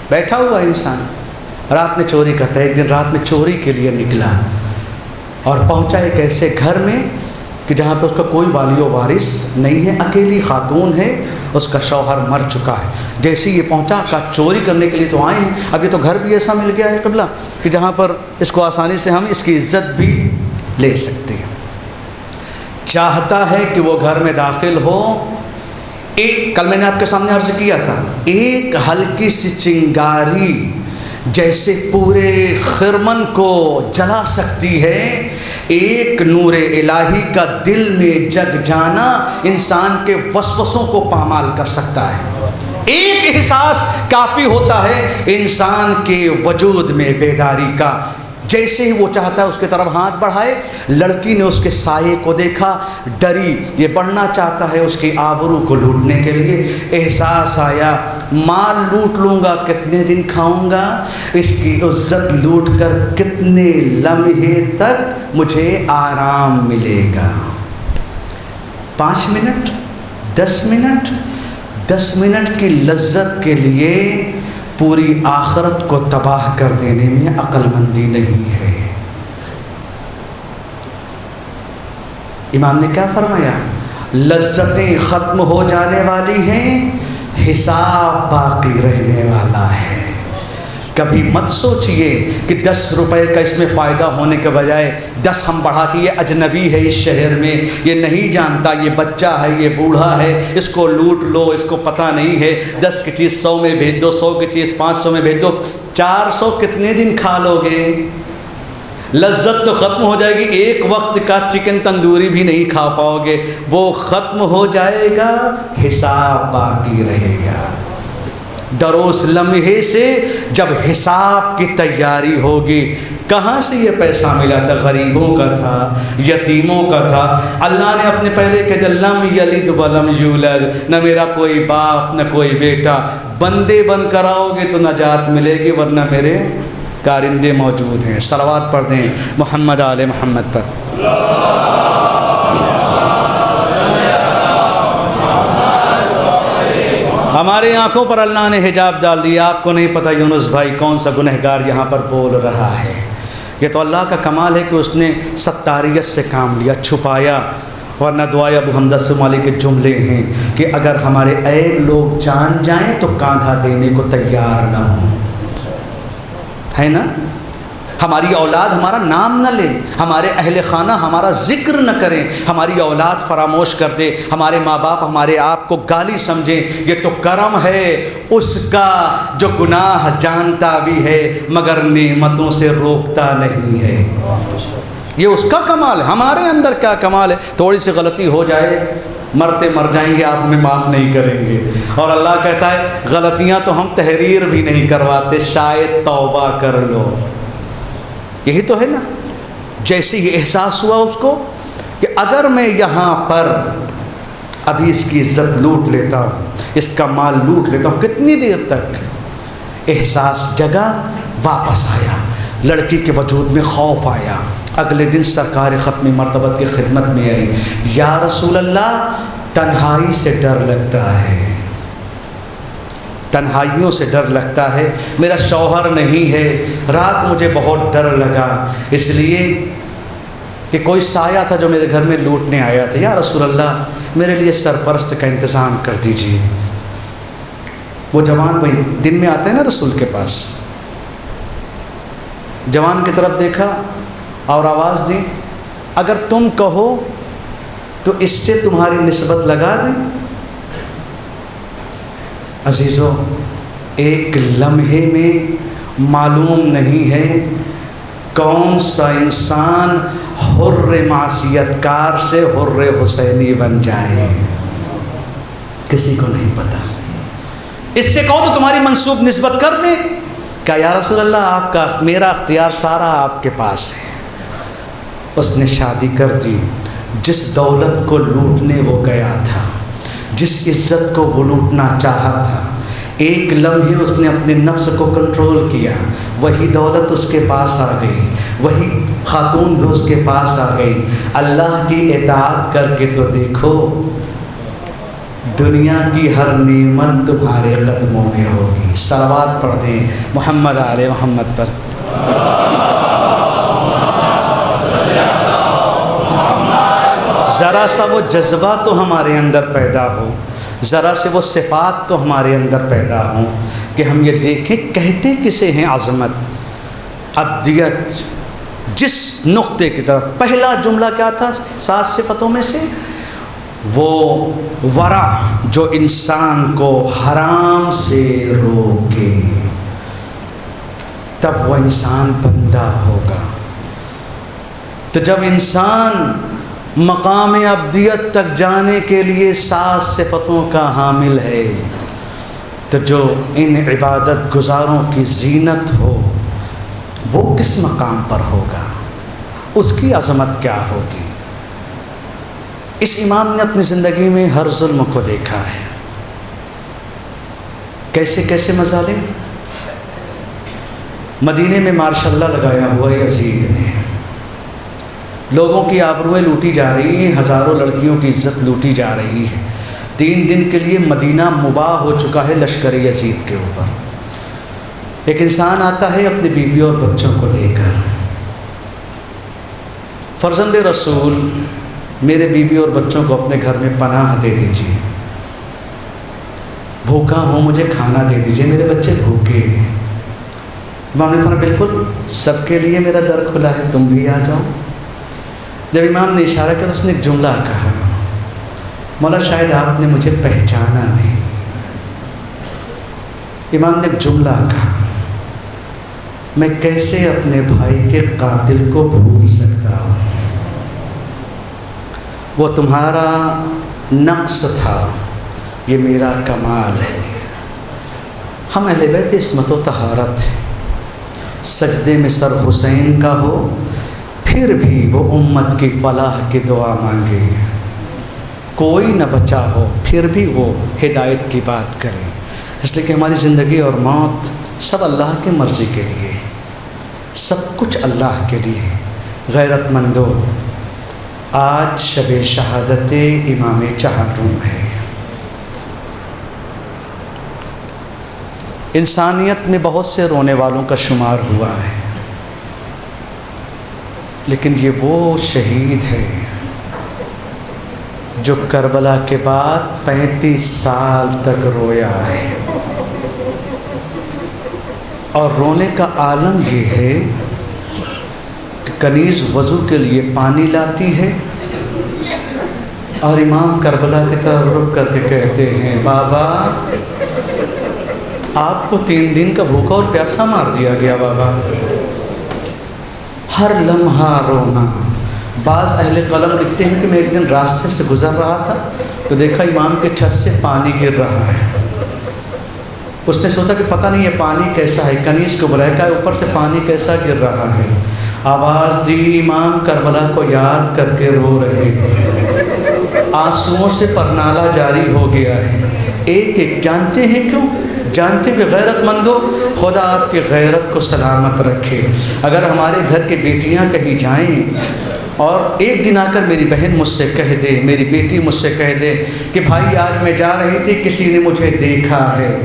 بیٹھا ہوا انسان رات میں چوری کرتا ہے. ایک دن رات میں چوری کے لیے نکلا اور پہنچا ایک ایسے گھر میں کہ جہاں پہ اس کا کوئی والی و وارث نہیں ہے، اکیلی خاتون ہے، اس کا شوہر مر چکا ہے. جیسے یہ پہنچا کہا چوری کرنے کے لیے تو آئے ہیں، اب یہ تو گھر بھی ایسا مل گیا ہے قبلہ کہ جہاں پر اس کو آسانی سے ہم اس کی عزت بھی لے سکتے ہیں. چاہتا ہے کہ وہ گھر میں داخل ہو. کل میں نے آپ کے سامنے عرض کیا تھا، ایک ہلکی سی چنگاری جیسے پورے خرمن کو جلا سکتی ہے، ایک نور الہی کا دل میں جگ جانا انسان کے وسوسوں کو پامال کر سکتا ہے. ایک احساس کافی ہوتا ہے انسان کے وجود میں بیداری کا. جیسے ہی وہ چاہتا ہے اس کی طرف ہاتھ بڑھائے، لڑکی نے اس کے سائے کو دیکھا، ڈری، یہ بڑھنا چاہتا ہے اس کی آبرو کو لوٹنے کے لیے. احساس آیا مال لوٹ لوں گا کتنے دن کھاؤں گا، اس کی عزت لوٹ کر کتنے لمحے تک مجھے آرام ملے گا. 5 منٹ 10 منٹ 10 منٹ کی لذت کے لیے پوری آخرت کو تباہ کر دینے میں عقل مندی نہیں ہے. امام نے کیا فرمایا؟ لذتیں ختم ہو جانے والی ہیں، حساب باقی رہنے والا ہے. کبھی مت سوچئے کہ 10 روپے کا اس میں فائدہ ہونے کے بجائے 10 ہم بڑھا کے، یہ اجنبی ہے اس شہر میں، یہ نہیں جانتا، یہ بچہ ہے، یہ بوڑھا ہے، اس کو لوٹ لو، اس کو پتہ نہیں ہے. 10 کی چیز 100 میں بھیج دو، 100 کی چیز 500 میں بھیج دو. 400 کتنے دن کھا لو گے؟ لذت تو ختم ہو جائے گی. ایک وقت کا چکن تندوری بھی نہیں کھا پاؤ گے، وہ ختم ہو جائے گا، حساب باقی رہے گا. ڈرو اس لمحے سے جب حساب کی تیاری ہوگی. کہاں سے یہ پیسہ ملا تھا؟ غریبوں کا تھا، یتیموں کا تھا. اللہ نے اپنے پہلے کہہ دیا لم یلد ولم یولد، نہ میرا کوئی باپ نہ کوئی بیٹا. بندے بن کر آؤ گے تو نجات ملے گی، ورنہ میرے کارندے موجود ہیں. صلوات پڑھ دیں محمد آل محمد پر. ہمارے آنکھوں پر اللہ نے حجاب ڈال دیا. آپ کو نہیں پتہ یونس بھائی کون سا گنہگار یہاں پر بول رہا ہے. یہ تو اللہ کا کمال ہے کہ اس نے ستاریت سے کام لیا، چھپایا. ورنہ دعائے ابو حمزہ سمالی کے جملے ہیں کہ اگر ہمارے عیب لوگ جان جائیں تو کاندھا دینے کو تیار نہ ہوں، ہے نا؟ ہماری اولاد ہمارا نام نہ لے، ہمارے اہل خانہ ہمارا ذکر نہ کریں، ہماری اولاد فراموش کر دے، ہمارے ماں باپ ہمارے آپ کو گالی سمجھیں، یہ تو کرم ہے اس کا جو گناہ جانتا بھی ہے مگر نعمتوں سے روکتا نہیں ہے۔ یہ اس کا کمال ہے، ہمارے اندر کیا کمال ہے؟ تھوڑی سی غلطی ہو جائے مرتے مر جائیں گے، آپ ہمیں معاف نہیں کریں گے، اور اللہ کہتا ہے غلطیاں تو ہم تحریر بھی نہیں کرواتے، شاید توبہ کر لو۔ یہی تو ہے نا، جیسے یہ احساس ہوا اس کو کہ اگر میں یہاں پر ابھی اس کی عزت لوٹ لیتا ہوں، اس کا مال لوٹ لیتا ہوں، کتنی دیر تک؟ احساس جگہ واپس آیا، لڑکی کے وجود میں خوف آیا۔ اگلے دن سرکار ختم مرتبت کی خدمت میں آئی، یا رسول اللہ تنہائی سے ڈر لگتا ہے، تنہائیوں سے ڈر لگتا ہے، میرا شوہر نہیں ہے، رات مجھے بہت ڈر لگا اس لیے کہ کوئی سایہ تھا جو میرے گھر میں لوٹنے آیا تھا، یا رسول اللہ میرے لیے سرپرست کا انتظام کر دیجیے۔ وہ جوان وہی دن میں آتا ہے نا رسول کے پاس، جوان کی طرف دیکھا اور آواز دی، اگر تم کہو تو اس سے تمہاری نسبت لگا دیں۔ عزیزو، ایک لمحے میں معلوم نہیں ہے کون سا انسان حر معصیت کار سے حر حسینی بن جائے، کسی کو نہیں پتا۔ اس سے کہو تو تمہاری منسوب نسبت کر دیں، کہا یا رسول اللہ آپ کا میرا اختیار سارا آپ کے پاس ہے۔ اس نے شادی کر دی، جس دولت کو لوٹنے وہ گیا تھا، جس عزت کو وہ لوٹنا چاہا تھا، ایک لمحے اس نے اپنے نفس کو کنٹرول کیا، وہی دولت اس کے پاس آ گئی، وہی خاتون بھی اس کے پاس آ گئی۔ اللہ کی اطاعت کر کے تو دیکھو، دنیا کی ہر نعمت تمہارے قدموں میں ہوگی۔ صلوات پڑھ دیں محمد آل محمد پر۔ ذرا سا وہ جذبہ تو ہمارے اندر پیدا ہو، ذرا سے وہ صفات تو ہمارے اندر پیدا ہوں کہ ہم یہ دیکھیں کہتے کسے ہیں عظمت، ابدیت۔ جس نقطے کی طرف پہلا جملہ کیا تھا 7 صفتوں میں سے؟ وہ ورع جو انسان کو حرام سے روکے، تب وہ انسان بندہ ہوگا۔ تو جب انسان مقام ابدیت تک جانے کے لیے 7 صفتوں کا حامل ہے، تو جو ان عبادت گزاروں کی زینت ہو وہ کس مقام پر ہوگا، اس کی عظمت کیا ہوگی۔ اس امام نے اپنی زندگی میں ہر ظلم کو دیکھا ہے، کیسے کیسے مظالم۔ مدینے میں مارشاء اللہ لگایا ہوا یزید نے، لوگوں کی آبروئیں لوٹی جا رہی ہیں، ہزاروں لڑکیوں کی عزت لوٹی جا رہی ہے۔ 3 دن کے لیے مدینہ مباح ہو چکا ہے لشکر یزید کے اوپر۔ ایک انسان آتا ہے اپنی بیوی اور بچوں کو لے کر، فرزند رسول میرے بیوی اور بچوں کو اپنے گھر میں پناہ دے دیجیے، بھوکا ہوں مجھے کھانا دے دیجیے، میرے بچے بھوکے ہیں۔ امام نے فرمایا بالکل سب کے لیے میرا در کھلا ہے، تم بھی آ جاؤ۔ جب امام نے اشارہ کیا تو اس نے ایک جملہ کہا، مولا شاید آپ نے مجھے پہچانا نہیں۔ امام نے ایک جملہ کہا، میں کیسے اپنے بھائی کے قاتل کو بھول سکتا ہوں، وہ تمہارا نقص تھا، یہ میرا کمال ہے۔ ہم اہل بیت عصمت و طہارت، سجدے میں سر حسین کا ہو پھر بھی وہ امت کی فلاح کی دعا مانگے، کوئی نہ بچا ہو پھر بھی وہ ہدایت کی بات کرے، اس لیے کہ ہماری زندگی اور موت سب اللہ کی مرضی کے لیے، سب کچھ اللہ کے لیے۔ غیرت مندو، آج شب شہادت امام 4 ہے۔ انسانیت میں بہت سے رونے والوں کا شمار ہوا ہے، لیکن یہ وہ شہید ہے جو کربلا کے بعد 35 سال تک رویا ہے، اور رونے کا عالم یہ ہے کہ کنیز وضو کے لیے پانی لاتی ہے اور امام کربلا کی طرف رک کر کے کہتے ہیں بابا آپ کو 3 دن کا بھوکا اور پیاسا مار دیا گیا بابا. ہر لمحہ رونا. بعض اہل قلم لکھتے ہیں کہ میں ایک دن راستے سے گزر رہا تھا تو دیکھا امام کے چھت سے پانی گر رہا ہے. اس نے سوچا کہ پتہ نہیں یہ پانی کیسا ہے. کنیز کو بلایا کہ اوپر سے پانی کیسا گر رہا ہے. آواز دی امام کربلا کو یاد کر کے رو رہے ہیں. آنسوؤں سے پرنالہ جاری ہو گیا ہے. ایک ایک جانتے ہیں کیوں؟ جانتے کہ غیرت مندو خدا آپ کی غیرت کو سلامت رکھے. اگر ہمارے گھر کی بیٹیاں کہیں جائیں اور ایک دن آ کر میری بہن مجھ سے کہہ دے, میری بیٹی مجھ سے کہہ دے کہ بھائی آج میں جا رہی تھی, کسی نے مجھے دیکھا ہے,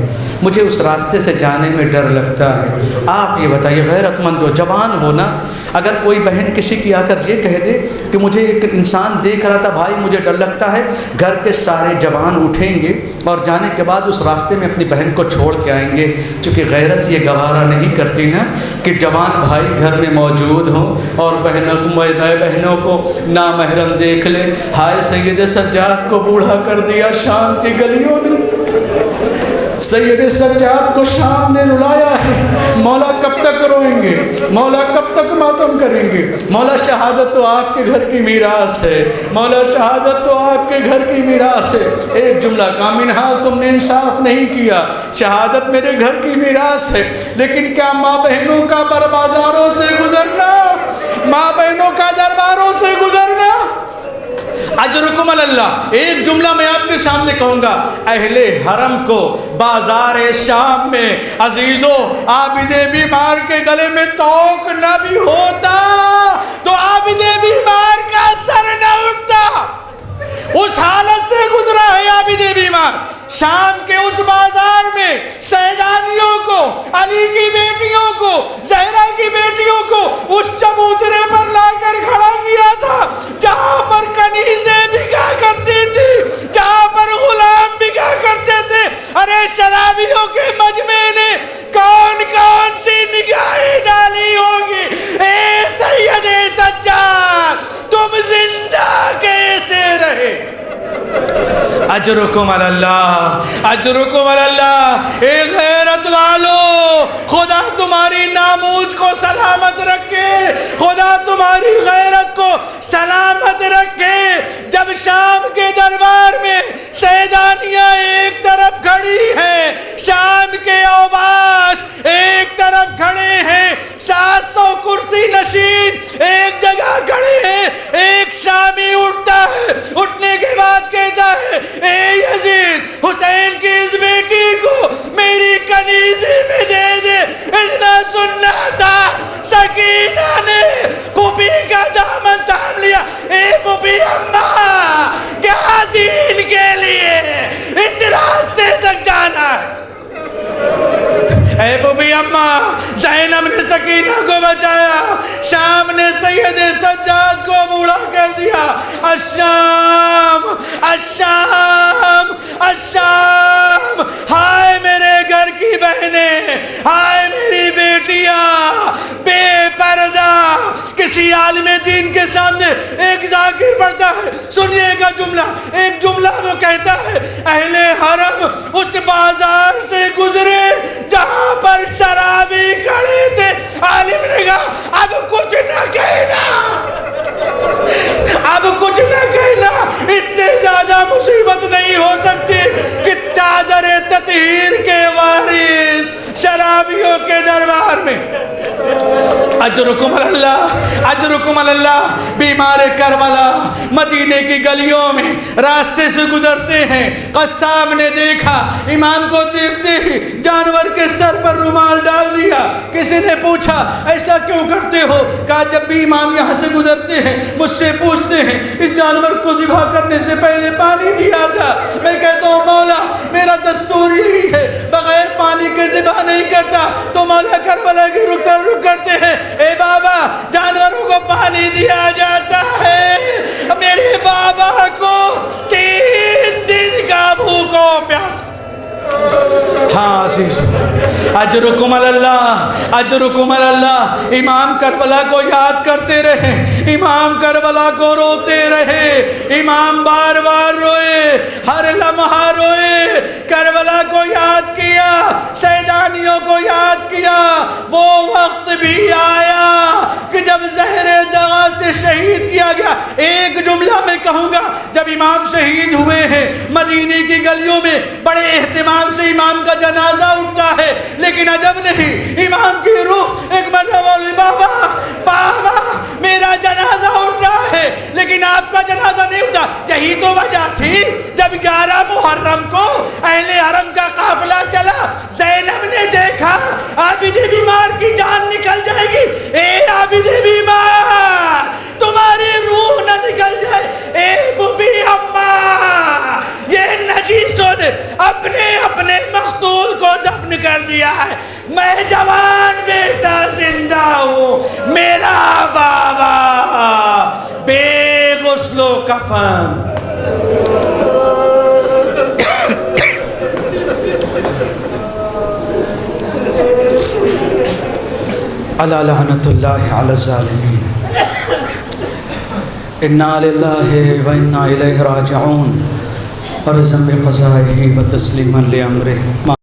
مجھے اس راستے سے جانے میں ڈر لگتا ہے. آپ یہ بتائیے غیرت مند ہو, جوان ہو نا, اگر کوئی بہن کسی کی آ کر یہ کہہ دے کہ مجھے ایک انسان دیکھ رہا تھا بھائی مجھے ڈر لگتا ہے, گھر کے سارے جوان اٹھیں گے اور جانے کے بعد اس راستے میں اپنی بہن کو چھوڑ کے آئیں گے. چونکہ غیرت یہ گوارا نہیں کرتی نا کہ جوان بھائی گھر میں موجود ہوں اور بہنوں کو نامحرم دیکھ لے. ہائے سید سجاد کو بوڑھا کر دیا شام کی گلیوں نے, سید سجاد کو شام نے رلایا ہے. مولا کب تک روئیں گے, مولا کب تک ماتم کریں گے. مولا شہادت تو آپ کے گھر کی میراث ہے, مولا شہادت تو آپ کے گھر کی میراث ہے. ایک جملہ کا منحال تم نے انصاف نہیں کیا, شہادت میرے گھر کی میراث ہے, لیکن کیا ماں بہنوں کا بازاروں سے گزرنا, ماں بہنوں کا درباروں سے گزرنا اجرکم اللہ. ایک جملہ میں آپ کے سامنے کہوں گا, اہل حرم کو بازار شام میں عزیزو عابد بیمار کے گلے میں توق نہ بھی ہوتا تو عابد بیمار کا سر نہ اٹھتا. اس حالت سے گزرا ہے عابد بیمار. شام کے اس بازار میں سیدانیوں کو, علی کی بیٹیوں کو, زہرا کی بیٹیوں کو اس چبوترے پر لا کر کھڑا کیا تھا جہاں پر کنیزیں بکا کرتی تھی, جہاں پر غلام بکا کرتے تھے. ارے شرابیوں کے مجمع نے کون کون سی نگاہیں ڈالی ہوگی. اے سید سجاد تم زندہ کیسے رہے. اجرکم اللہ, اجرکم اللہ. اے غیرت والو خدا تمہاری ناموز کو سلامت رکھے, خدا تمہاری غیرت کو سلامت رکھے. جب شام کے دربار میں سیدانیاں ایک طرف کھڑی ہیں, شام کے اوباش ایک طرف کھڑے ہیں, 700 کرسی نشین ایک جگہ کھڑے ہیں, ایک شامی اٹھتا ہے, اٹھنے کے بعد کہتا ہے اے یزید حسین کی اس بیٹی کو میری کنیزی میں دے دے. اتنا سننا تھا سکینہ نے پھوپھی کا دامن تھام لیا. اے پھوپھی اماں کیا دین کے لیے اس راستے تک جانا ہے. اے پھوپھی اماں زینب نے سکینہ کو بچایا, شام نے سید سجاد کو بوڑھا کر دیا. الشام الشام الشام. ہائے میرے گھر کی بہنیں, ہائے میری بیٹیاں بے پردہ. کسی عالم دین کے سامنے ایک ذاکر پڑھتا ہے, سنیے گا جملہ, ایک جملہ وہ کہتا ہے اہل حرم اس بازار سے گزرے جہاں پر شرابی کھڑے تھے. عالم نے کہا اب کچھ نہ کہنا, اب کچھ نہ کہنا, اس سے زیادہ مصیبت نہیں ہو سکتی کہ چادر تطہیر کے وارث شرابیوں کے دربار میں. اجرکم اللہ, اجرکم اللہ. بیمار کربلا مدینے کی گلیوں میں راستے سے گزرتے ہیں. قصاب نے دیکھا, امام کو دیکھتے ہی جانور کے سر پر رومال ڈال دیا. کسی نے پوچھا ایسا کیوں کرتے ہو؟ کہا جب بھی امام یہاں سے گزرتے ہیں مجھ سے پوچھتے ہیں اس جانور کو ذبح کرنے سے پہلے پانی دیا تھا. میں کہتا ہوں مولا میرا دستور یہی ہے, بغیر پانی کے ذبح نہیں کرتا. تو مولا کربلا کی رک کرتے ہیں, اے بابا جانوروں کو پانی دیا جاتا ہے. میرے بابا کو 3 دن کا بھوکو پیاس. ہاں عزیز، اجرکم اللہ، اجرکم اللہ۔ امام کربلا کو یاد کرتے رہے، امام کربلا کو روتے رہے، امام بار بار روئے، ہر لمحہ روئے، کربلا کو یاد کیا، سیدانیوں کو یاد کیا۔ وہ وقت بھی آیا کہ جب زہر دغا سے شہید کیا گیا۔ ایک جملہ میں کہوں گا، جب امام شہید ہوئے ہیں مدینے کی گلیوں میں بڑے اہتمام سے امام کا جنازہ اٹھتا ہے، لیکن عجب نہیں، امام کی روح ایک مرتبہ بولی بابا بابا میرا جنازہ اٹھ رہا ہے، لیکن آپ کا جنازہ نہیں اٹھا۔ یہی تو وجہ تھی جب 11 محرم کو اہل حرم کا قافلہ چلا، زینب نے دیکھا عابد بیمار کی جان نکل جائے گی، اے عابد بیمار تمہاری روح نہ نکل جائے، اے بوبی اماں یہ نجیسوں نے اپنے مقتول کو دفن کر دیا ہے، میں جوان بیٹا زندہ ہوں، میرا بابا بے غسل و کفن۔ الا لعنت اللہ علی الظالمین، انا للہ و انا الیہ راجعون، عرضاً بقضائہ و تسلیما لامرہ۔